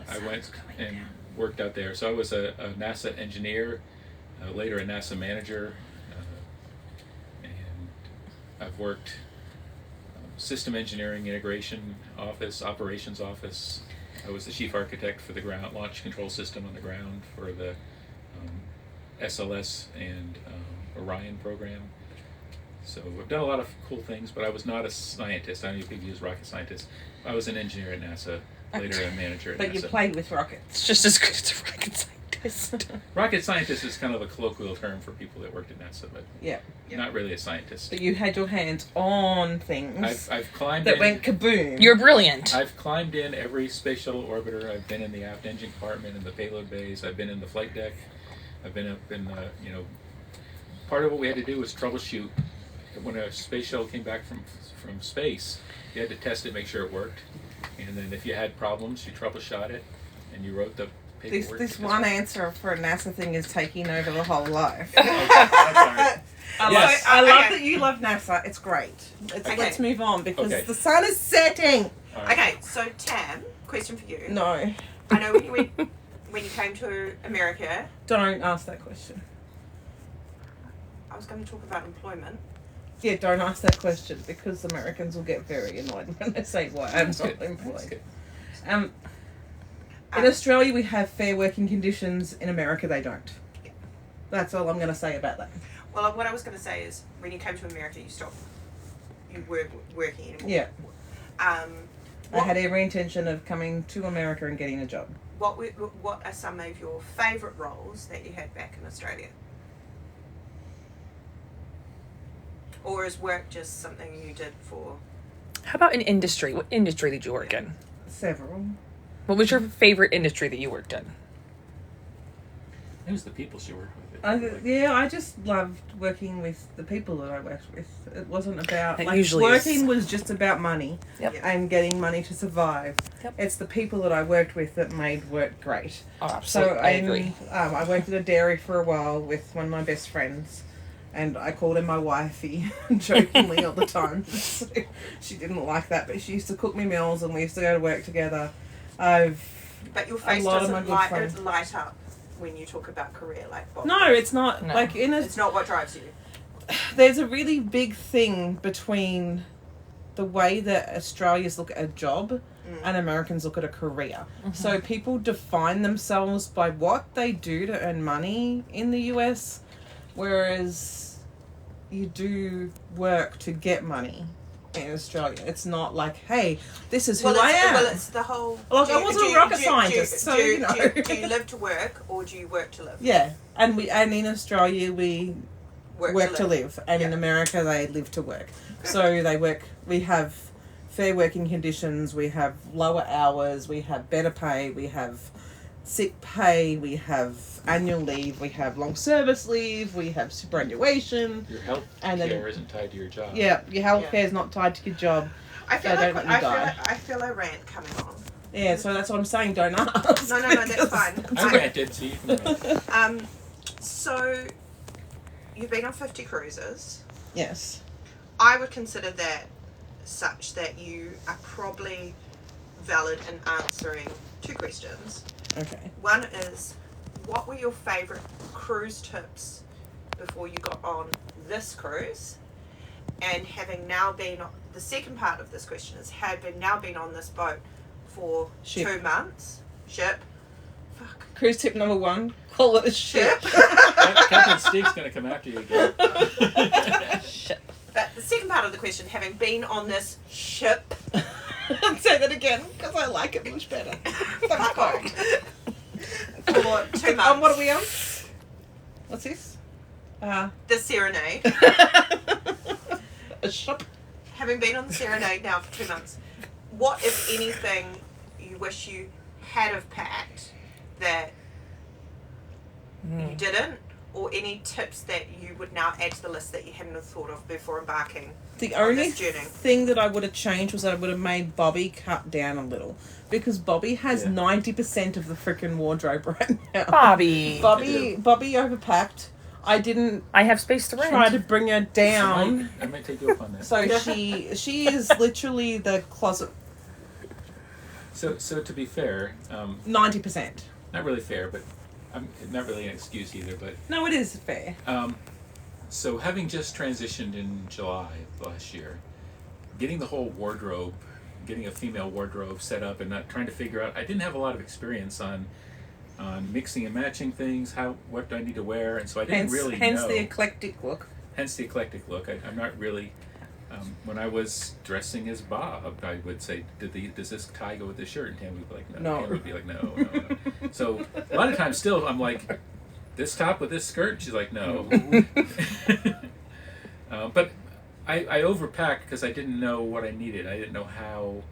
I went and worked out there. So I was a NASA engineer, later a NASA manager, and I've worked system engineering, integration office, operations office. I was the chief architect for the ground launch control system on the ground for the SLS and Orion program. So I've done a lot of cool things, but I was not a scientist. I don't know if people use rocket scientist. I was an engineer at NASA, later a manager at But NASA. you played with rockets. It's just as good as a rocket scientist. Rocket scientist is kind of a colloquial term for people that worked at NASA, but Yeah. not really a scientist. But you had your hands on things I've climbed that in. went kaboom. You're brilliant. I've climbed in every space shuttle orbiter. I've been in the aft engine compartment, in the payload bays. I've been in the flight deck. I've been up in the, part of what we had to do was troubleshoot. When a space shuttle came back from space, you had to test it, make sure it worked. And then if you had problems, you troubleshot it, and you wrote the paperwork. This one answer for a NASA thing is taking over the whole life. I'm sorry. Yes. I love Okay. that you love NASA. It's great. Okay. Let's move on because Okay. the sun is setting. All right. Okay, so Tam, question for you. No, I know when you came to America, don't ask that question. I was going to talk about employment. Yeah, don't ask that question because Americans will get very annoyed when I say why I'm That's not good. That's employed. good. In Australia, we have fair working conditions. In America, they don't. Yeah. That's all I'm going to say about that. Well, what I was going to say is, when you came to America, you weren't working anymore. Yeah, I What, had every intention of coming to America and getting a job. what are some of your favourite roles that you had back in Australia? Or is work just something you did for... How about in industry? What industry did you work in? Several. What was your favorite industry that you worked in? It was the people she worked with. I just loved working with the people that I worked with. It wasn't about That usually working was just about money Yep. and getting money to survive. Yep. It's the people that I worked with that made work great. Oh, absolutely. I agree. I worked at a dairy for a while with one of my best friends, and I called her my wifey jokingly all the time. So she didn't like that, but she used to cook me meals and we used to go to work together. But your face lot of my doesn't good friends. light up when you talk about career like Bob. No, it's not. No. Like It's not what drives you. there's a really big thing between the way that Australians look at a job and Americans look at a career. So people define themselves by what they do to earn money in the US, whereas you do work to get money in Australia. It's not like, hey, this is who I am. Well, it's the whole... Look, I wasn't a rocket scientist, so you know. Do you live to work or do you work to live? Yeah, and in Australia we work to live, and in Yeah. America they live to work. So they work. We have fair working conditions. We have lower hours. We have better pay. We have sick pay. We have annual leave. We have long service leave. We have superannuation. Your health And then- care isn't tied to your job. Yeah, your healthcare Yeah. is not tied to your job. I feel They like don't let me die. I feel a rant coming on. Yeah, so that's what I'm saying. Don't ask. No, that's fine. I ranted, so you can rant. So you've been on 50 cruises. Yes. I would consider that such that you are probably valid in answering 2 questions. Okay. One is, what were your favourite cruise tips before you got on this cruise? And having now been on, the second part of this question is, having now been on this boat for Ship. 2 months, ship, fuck, Cruise tip number 1: call it a ship. Captain Steve's going to come after you again. Ship. but the second part of the question, having been on this ship, Say that again, because I like it much better. fuck off, for 2 months. What are we on? What's this? The Serenade. A ship. Having been on the Serenade now for 2 months, what, if anything, you wish you had have packed that you didn't, or any tips that you would now add to the list that you hadn't have thought of before embarking The on only this journey? thing that I would have changed was that I would have made Bobby cut down a little. Because Bobby has 90% of the freaking wardrobe right now. Bobby. Bobby overpacked. I didn't I have space to rent. try to bring her down. I might take you up on that. So she is literally the closet. So to be fair, 90%. not really fair, but not really an excuse either. But No, it is fair. so having just transitioned in July of last year, getting the whole wardrobe, getting a female wardrobe set up, and not trying to figure out, I didn't have a lot of experience on mixing and matching things. What do I need to wear? And so I didn't really Hence know. the eclectic look. Hence the eclectic look. I'm not really. When I was dressing as Bob, I would say, "Does this tie go with this shirt?" And Tam would be like, "No." No. Tam would be like, "No." So a lot of times, still, I'm like, "This top with this skirt." She's like, "No." But I overpacked because I didn't know what I needed. I didn't know how.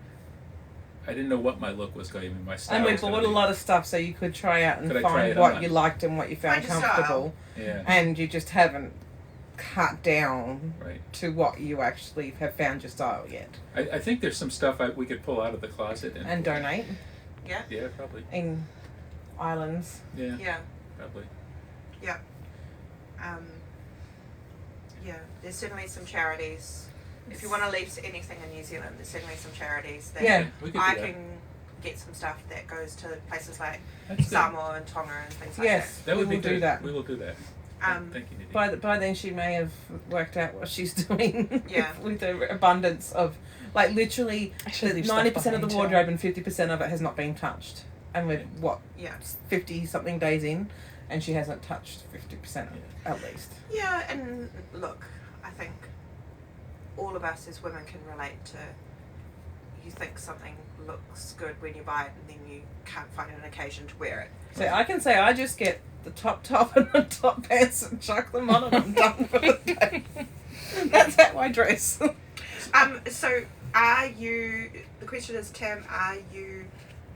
I didn't know what my look was going to be. My style. And we was gonna bought a be. lot of stuff so you could try out and Could I try find it what on? you liked and what you found Find your comfortable. Yeah. And you just haven't cut down Right. to what you actually have found your style yet. I think there's some stuff we could pull out of the closet And donate Yeah, Yeah, probably. in islands. Yeah, yeah, probably. yeah. Yeah, there's certainly some charities. If you want to leave anything in New Zealand, there's certainly some charities that Yeah. We could do I that. can get some stuff that goes to places like That's good. Samoa and Tonga and things like Yes, That would we be will do good. that. We will do that. Thank you, Nidhi. By then she may have worked out what she's doing. Yeah. With the abundance of, like, literally I should leave stuff 90% of the behind, too. wardrobe and 50% of it has not been touched. And we're, what, that. Yeah. 50 something days in, and she hasn't touched 50% of it, at least. Yeah, and look, I think all of us as women can relate to, you think something looks good when you buy it and then you can't find an occasion to wear it. So I can say I just get the top and the top pants and chuck them on and I'm done for the day. That's how I dress. So are you, the question is, Tam, are you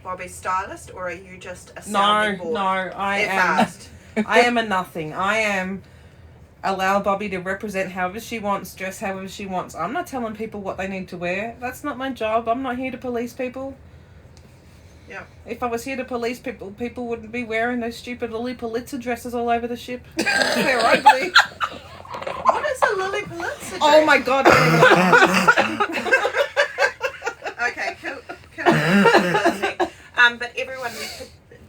Bobby's stylist or are you just a sounding board? I If am. asked. I am a nothing. I am allow Bobby to represent however she wants, dress however she wants. I'm not telling people what they need to wear. That's not my job. I'm not here to police people. Yeah. If I was here to police people, people wouldn't be wearing those stupid Lily Pulitzer dresses all over the ship. They're ugly. What is a Lily Pulitzer dress? Oh my god. Okay, kill but everyone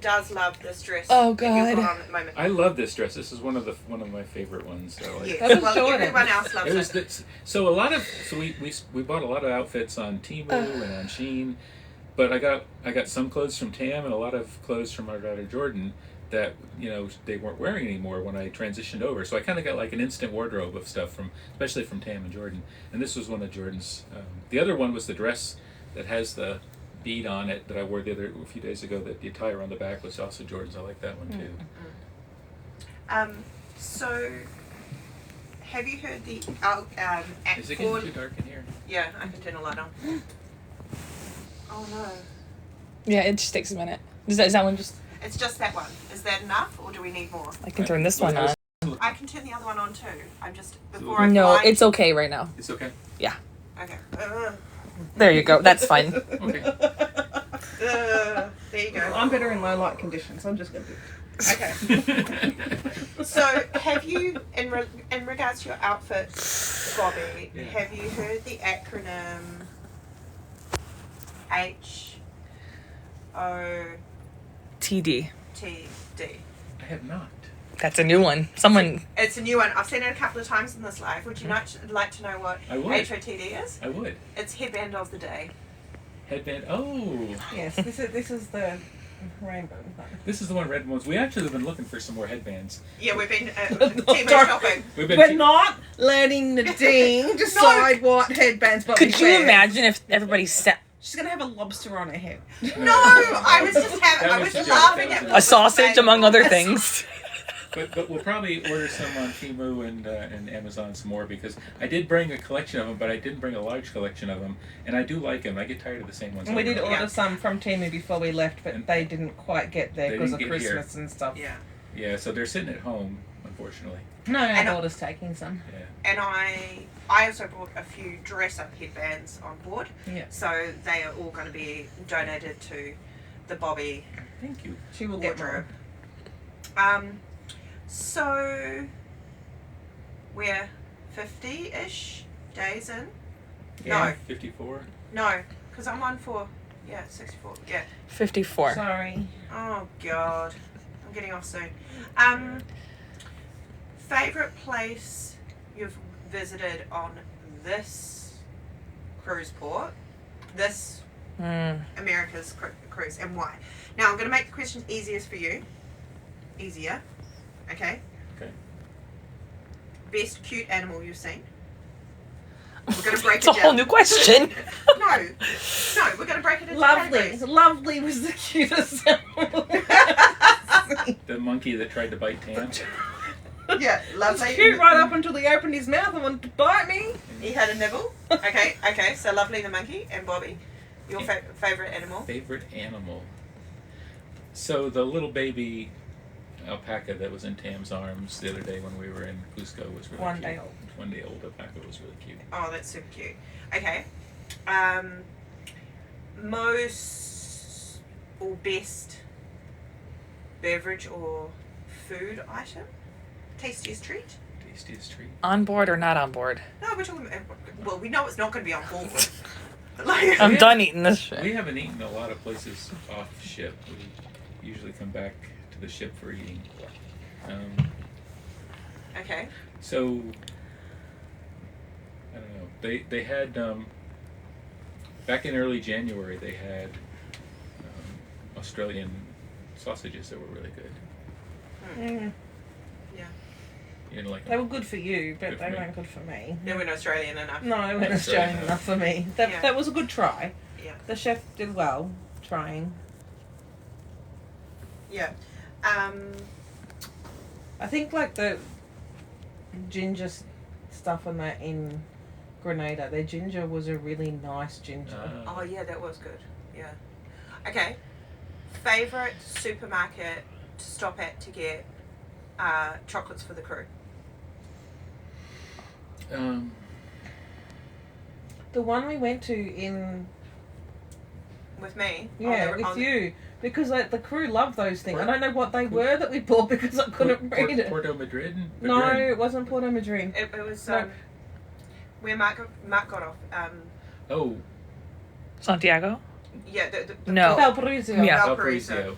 does love this dress. Oh, that you've got God. on at the moment. I love this dress. This is one of my favorite ones. So like, Yes. That was Well, Jordan. everyone else loves It was it. we bought a lot of outfits on Temu and on Shein, but I got some clothes from Tam and a lot of clothes from our daughter Jordan that they weren't wearing anymore when I transitioned over. So I kind of got like an instant wardrobe of stuff especially from Tam and Jordan. And this was one of Jordan's. The other one was the dress that has the bead on it that I wore a few days ago. That the attire on the back was also Jordan's. I like that one too. So, have you heard the Act Is it 4? getting too dark in here? Yeah, I can turn the light on. Oh no. Yeah, it just takes a minute. Is that one just... It's just that one. Is that enough or do we need more? I can turn this one on. I can turn the other one on too. I'm just, before I No, find... it's okay right now. It's okay. Yeah. Okay. There you go. That's fine. Okay. There you go. I'm better in low light conditions. I'm just going to do Okay. So, have you, in regards to your outfit, Bobby, Yeah. have you heard the acronym HOTD? TD. I have not. That's a new one. Someone. It's a new one. I've seen it a couple of times in this live. Would you not like to know what I would. HOTD is? I would. It's headband of the day. Headband. Oh. Yes, this is the rainbow one. This is the one red ones. We actually have been looking for some more headbands. Yeah, we've been team shopping. We've been We're not letting Nadine decide what headbands. But Could you imagine if everybody sat She's gonna have a lobster on her head. No, I was just That I was was a joke. laughing That at was a sausage among other things? But we'll probably order some on Temu and Amazon some more, because I did bring a collection of them, but I didn't bring a large collection of them, and I do like them. I get tired of the same ones. And we over did and over. order some from Temu before we left, but And they didn't quite get there they because of didn't get here. Christmas and stuff. Yeah. Yeah, so they're sitting at home, unfortunately. No, our And I- daughter's taking some. Yeah. And I also brought a few dress-up headbands on board. Yeah. So they are all going to be donated to the Bobby Thank you. She will get more. wardrobe. So we're 50-ish days in. Yeah. 54. No, because I'm on for 64. Yeah. 54. Sorry. Oh God, I'm getting off soon. Favorite place you've visited on this cruise port? This America's cruise, and why? Now I'm going to make the question easiest for you. Easier. Okay. Okay. Best cute animal you've seen. We're going to break It's it a down. whole new question. No, we're going to break it into Lovely. categories. Lovely was the cutest animal. The monkey that tried to bite Tam. Yeah, It was lovely. cute right up until he opened his mouth and wanted to bite me. He had a nibble. Okay. So Lovely the monkey and Bobby, your favorite animal. Favorite animal. So the little baby alpaca that was in Tam's arms the other day when we were in Cusco was really 1 cute. day old. 1 day old alpaca was really cute. Oh, that's super cute. Okay. Most or best beverage or food item? Tastiest treat? Tastiest treat. On board or not on board? No, we're talking. Well, we know it's not going to be on board. Like, I'm done eating this shit. We haven't eaten a lot of places off ship. We usually come back to the ship for eating. okay. So I don't know. They had back in early January they had Australian sausages that were really good. Mm. Yeah. You didn't like They them? were good for you, but Good for they me. weren't good for me. They weren't Australian enough. No, they weren't That's Australian right. enough for me. Yeah. That was a good try. Yeah. The chef did well trying. Yeah. I think like the ginger stuff on that in Grenada, their ginger was a really nice ginger. Oh yeah, that was good. Yeah. Okay. Favorite supermarket to stop at to get chocolates for the crew. The one we went to in With me. with you, because like the crew loved those things. I Port- don't know what they were that we bought because I couldn't read it. Porto Madrid? No, Madrid? it wasn't Porto Madrid. It was No. where Mark got off. Oh, Santiago? Yeah. The No. Valparaiso. Yeah. Valparaiso.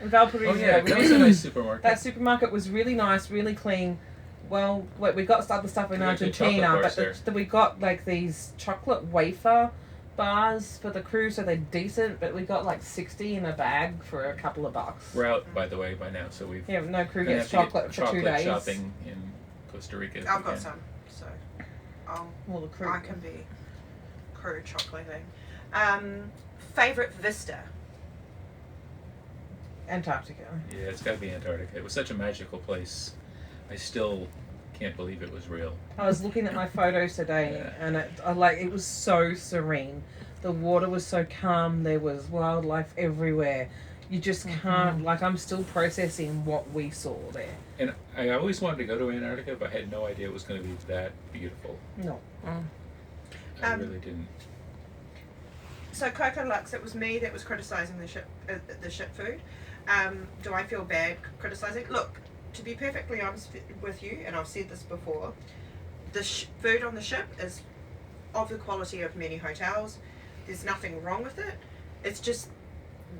Valparaiso. Oh yeah, We that went was a to- nice supermarket. That supermarket was really nice, really clean. Well, we got other stuff in We got good chocolate Argentina, bars but there. we got like these chocolate wafer bars for the crew, so they're decent. But we got like 60 in a bag for a couple of bucks. We're out, by the way, by now, so we've Yeah, no crew gonna gets have to get chocolate for 2 days. shopping in Costa Rica. if I've we got can. some, so Well, the crew. I can be crew chocolating. Favorite vista. Antarctica. Yeah, it's got to be Antarctica. It was such a magical place. I still can't believe it was real. I was looking at my photos today, Yeah. and it was so serene. The water was so calm. There was wildlife everywhere. You just can't. Like, I'm still processing what we saw there. And I always wanted to go to Antarctica, but I had no idea it was going to be that beautiful. No. I really didn't. So Coco Lux, it was me that was criticising the ship food. Do I feel bad criticising? Look, to be perfectly honest with you, and I've said this before, the food on the ship is of the quality of many hotels. There's nothing wrong with it. It's just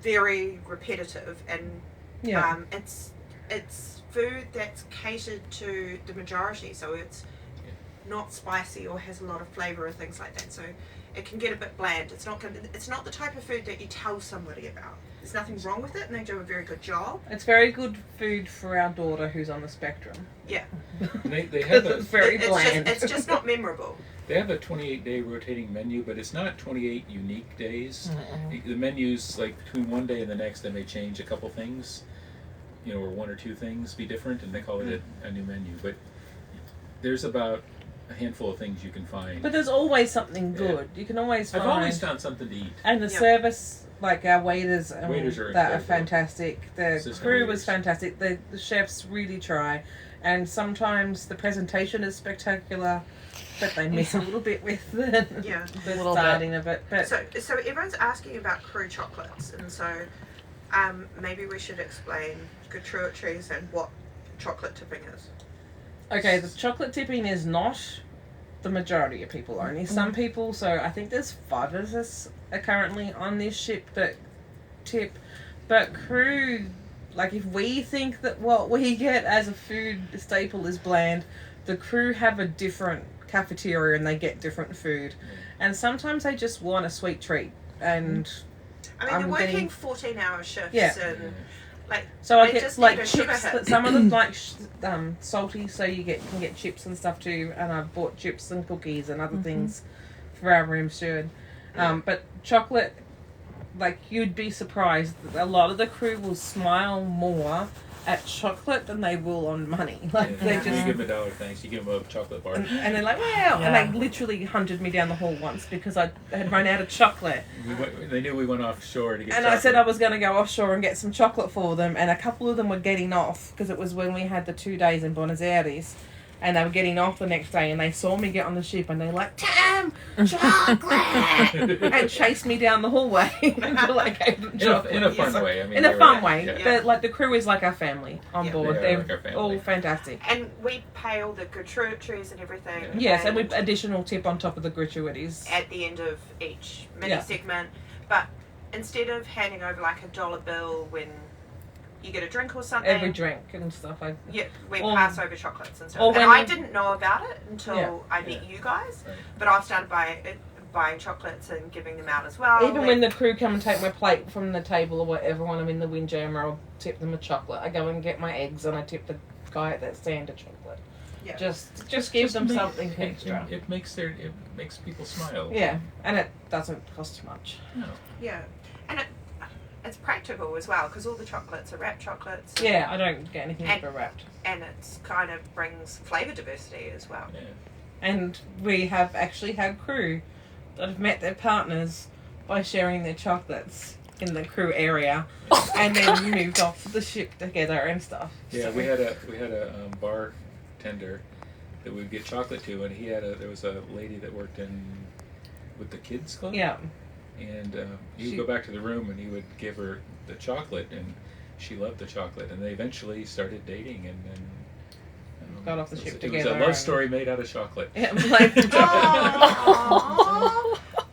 very repetitive, and it's food that's catered to the majority, so it's not spicy or has a lot of flavour or things like that. So it can get a bit bland. It's not the type of food that you tell somebody about. There's nothing wrong with it, and they do a very good job. It's very good food for our daughter who's on the spectrum. Yeah. They have it's very bland. It's just not memorable. They have a 28-day rotating menu, but it's not 28 unique days. The menus, like between one day and the next, they may change a couple things, or one or two things be different, and they call it a new menu. But there's about a handful of things you can find. But there's always something good. You can always find. I've always found something to eat. And the service, like our waiters are fantastic. The crew was fantastic. The chefs really try. And sometimes the presentation is spectacular, but they miss a little bit with the starting of it. But so everyone's asking about crew chocolates, and so maybe we should explain gratuities and what chocolate tipping is. Okay, the chocolate tipping is not the majority of people, only some people. So I think there's 5 of us are currently on this ship that tip. But crew, like if we think that what we get as a food staple is bland, the crew have a different cafeteria and they get different food. And sometimes they just want a sweet treat. And they're working 14-hour shifts and... So I get like chips. Some of them like salty, so you can get chips and stuff too. And I've bought chips and cookies and other things for our room steward. But chocolate, like you'd be surprised that a lot of the crew will smile more at chocolate than they will on money. They just you give them $1, thanks. You give them a chocolate bar, and they're like, wow! And they literally hunted me down the hall once because I had run out of chocolate. They knew we went offshore to get. And chocolate. I said I was going to go offshore and get some chocolate for them, and a couple of them were getting off because it was when we had the 2 days in Buenos Aires. And they were getting off the next day, and they saw me get on the ship, and they're like, "Tam, chocolate!" and chased me down the hallway until I gave them chocolate. In a fun way. I mean, in a fun way. But like the crew is like our family on board. They're like our family. all fantastic. And we pay all the gratuities and everything. Yes, and with additional tip on top of the gratuities at the end of each mini segment. But instead of handing over like $1 bill when you get a drink or something. Every drink and stuff. We pass over chocolates and stuff. And I didn't know about it until I met you guys. Right. But I've started buying chocolates and giving them out as well. Even when the crew come and take my plate from the table or whatever, when I'm in the windjammer, I'll tip them a chocolate. I go and get my eggs and I tip the guy at that stand a chocolate. Yeah. Just give them something extra. It makes people smile. Yeah, and it doesn't cost much. No. Yeah, and it's practical as well because all the chocolates are wrapped chocolates. Yeah, I don't get anything but wrapped. And it's kind of brings flavour diversity as well. Yeah. And we have actually had crew that have met their partners by sharing their chocolates in the crew area, and then moved off the ship together and stuff. Yeah, so. we had a bartender that we'd get chocolate to, and there was a lady that worked with the kids club. Yeah. And he would go back to the room and he would give her the chocolate, and she loved the chocolate, and they eventually started dating, and then got off the ship together. It was a love story made out of chocolate. Yeah,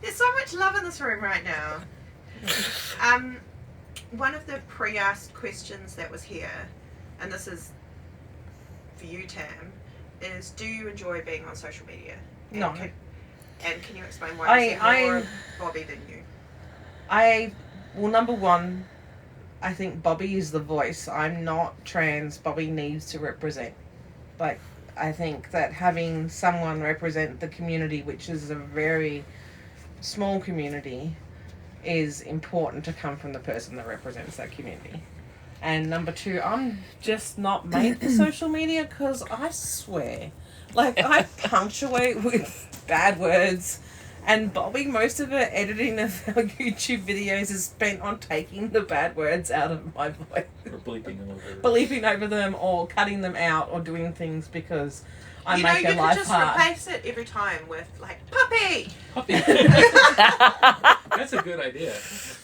there's so much love in this room right now. One of the pre-asked questions that was here, and this is for you, Tam, is do you enjoy being on social media? And no. Can you explain why more Bobbi than you? Well, number one, I think Bobbi is the voice. I'm not trans. Bobbi needs to represent. Like, I think that having someone represent the community, which is a very small community, is important to come from the person that represents that community. And number two, I'm just not made for social media because I swear. Like, I punctuate with bad words. And Bobbi, most of her editing of our YouTube videos is spent on taking the bad words out of my voice. Or bleeping them over. Bleeping over them or cutting them out or doing things because I make a life hard. You could just replace it every time with, like, puppy! Puppy! That's a good idea.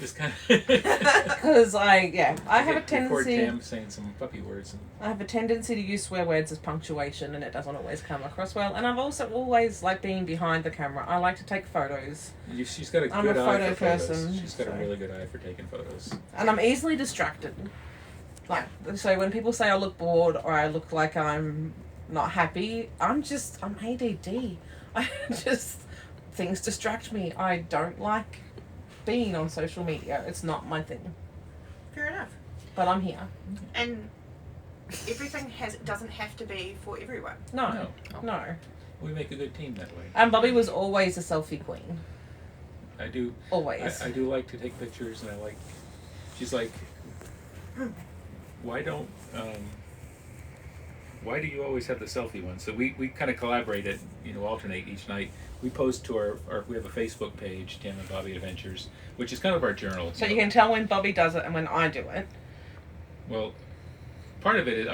Just kind of Because I have a record tendency. Tam saying some puppy words. And I have a tendency to use swear words as punctuation, and it doesn't always come across well. And I've also always liked being behind the camera. I like to take photos, she's got a I'm a good eye photo for photos. person, She's got a so- really good eye for taking photos. and I'm easily distracted. Like, so when people say I look bored or I look like I'm not happy, I'm ADD. Things distract me. I don't like being on social media. It's not my thing. Fair enough. But I'm here. And everything doesn't have to be for everyone. No. We make a good team that way. And Bobby was always a selfie queen. I do. Always. I do like to take pictures, and she's like, why do you always have the selfie one? So we kind of collaborate it, alternate each night. We post to we have a Facebook page, Tam and Bobbi Adventures, which is kind of our journal. So you can tell when Bobby does it and when I do it. Well, part of it is,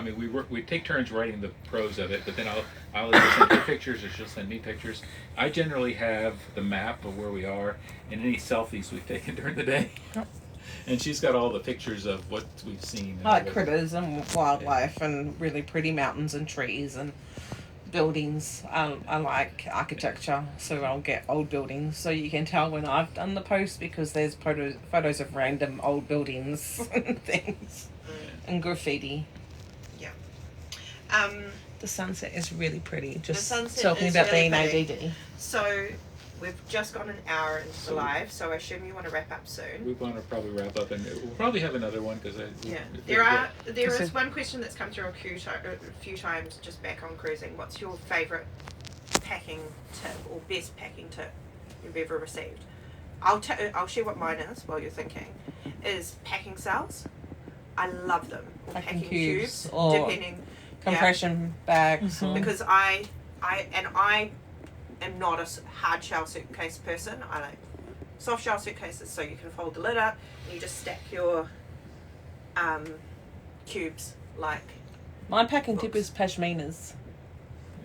we take turns writing the prose of it, but then I'll either send her pictures or she'll send me pictures. I generally have the map of where we are and any selfies we've taken during the day. Yep. And she's got all the pictures of what we've seen. I like critters and wildlife and really pretty mountains and trees and buildings. I like architecture, so I'll get old buildings so you can tell when I've done the post because there's photos of random old buildings and things and graffiti. Yeah. The sunset is really pretty. Just The sunset talking is about really being pretty. ADD. So we've just gone an hour into the live, so I assume you want to wrap up soon. We want to probably wrap up, and we'll probably have another one because There is one question that's come through a few times just back on cruising. What's your favourite packing tip or best packing tip you've ever received? I'll share what mine is while you're thinking. Is packing cells. I love them. Or Packing cubes or depending. Compression bags. Or, Because I am not a hard shell suitcase person. I like soft shell suitcases, so you can fold the lid up and you just stack your cubes like. my packing tip is pashminas.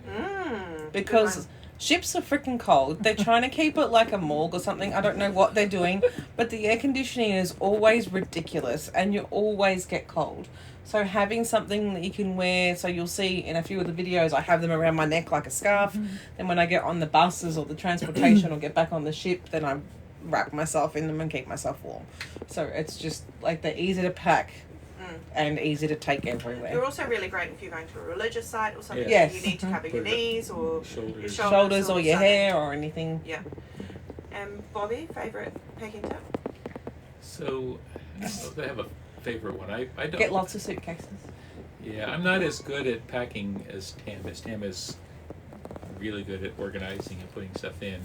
Good Because one. ships are freaking cold. They're trying to keep it like a morgue or something. I don't know what they're doing, but the air conditioning is always ridiculous and you always get cold. So having something that you can wear, so you'll see in a few of the videos, I have them around my neck like a scarf. Then when I get on the buses or the transportation or get back on the ship, then I wrap myself in them and keep myself warm. So it's just like they're easy to pack and easy to take everywhere. You're also really great if you're going to a religious site or something. Yes. You need to cover your Put it knees or shoulders. your Shoulders or your something. hair or anything. Yeah. Bobby, favourite packing tip? So I have a favorite one. I don't Get lots of suitcases. Yeah, I'm not as good at packing as Tam is. Tam is really good at organizing and putting stuff in.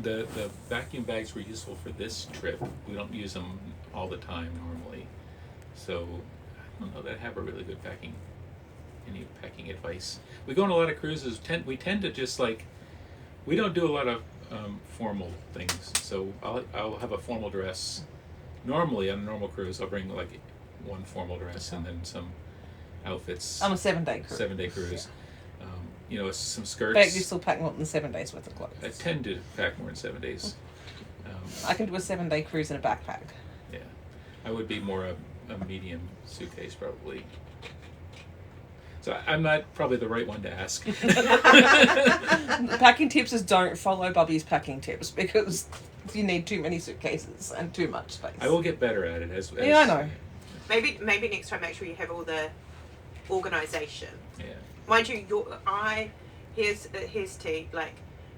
The vacuum bags were useful for this trip. We don't use them all the time normally. So I don't know that I have a really good any packing advice. We go on a lot of cruises. We tend to just we don't do a lot of formal things. So I'll have a formal dress. Normally on a normal cruise, I'll bring one formal dress and then some outfits. On a 7-day cruise. 7-day cruise. Some skirts. But you still pack more than 7 days worth of clothes. I tend to pack more than 7 days. I can do a 7-day cruise in a backpack. Yeah, I would be more a medium suitcase probably. So I'm not probably the right one to ask. Packing tips is don't follow Bobby's packing tips because you need too many suitcases and too much space. I will get better at it as Yeah, I know. Maybe next time make sure you have all the organisation. Yeah. Mind you, here's T,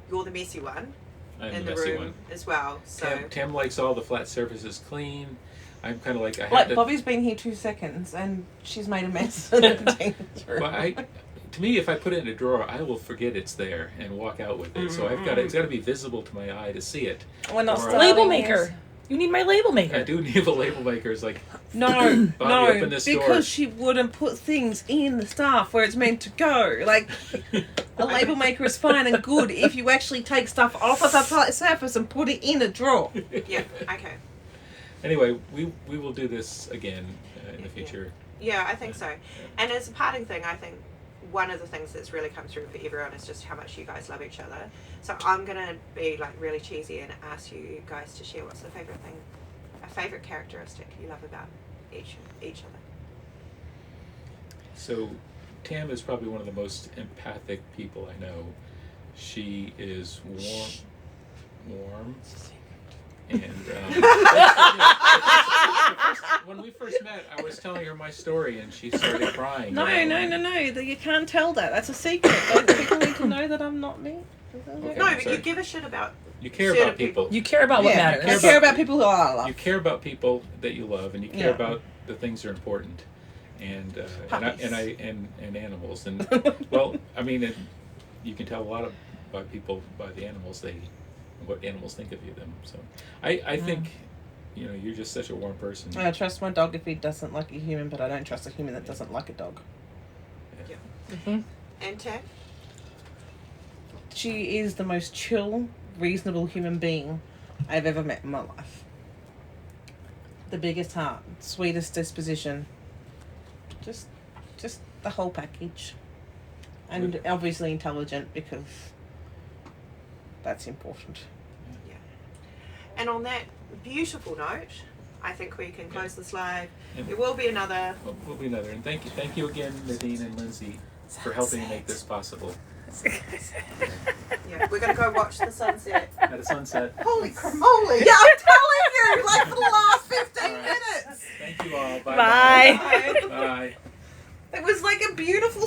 you're the messy one I'm in the the messy room one. as well. So Tam likes all the flat surfaces clean. I'm kind of I have Like to. Bobby's been here 2 seconds and she's made a mess. Well, to me, if I put it in a drawer, I will forget it's there and walk out with it. So it's got to be visible to my eye to see it. We're not Or- starting Label this. maker. You need my label maker. I do need a label maker. It's No, Bobby, open no, this because door. she wouldn't put things in the stuff where it's meant to go. A label maker is fine and good if you actually take stuff off of the surface and put it in a drawer. yeah, okay. Anyway, we will do this again in the future. Yeah, I think so. And as a parting thing, I think one of the things that's really come through for everyone is just how much you guys love each other. So I'm gonna be like really cheesy and ask you guys to share what's a favorite characteristic you love about each other. So, Tam is probably one of the most empathic people I know. She is warm, and when we first met, I was telling her my story, and she started crying. No. You can't tell that. That's a secret. Don't people need to know that I'm not me? Okay, No, I'm but sorry. you give a shit about. You care certain about people. You care about what matters. I care about people who I love. You care about people that you love, and you care Yeah. about the things that are important, and Puppies. and animals, and well, I mean, you can tell a lot about people by the animals what animals think of them. So I think, you're just such a warm person. I trust my dog if he doesn't like a human, but I don't trust a human that doesn't like a dog. Yeah. Mm-hmm. And Tam? She is the most chill, reasonable human being I've ever met in my life. The biggest heart, sweetest disposition, just the whole package. And obviously intelligent, because that's important. Yeah. And on that beautiful note, I think we can close this live. And There will be another. will be another, and thank you again, Nadine and Lindsay, for helping make this possible. Yeah, we're gonna go watch the sunset. At a sunset. Holy cramoly! Yeah, I'm telling you, like for the last 15 All right. minutes. Thank you all. Bye. Bye. It was like a beautiful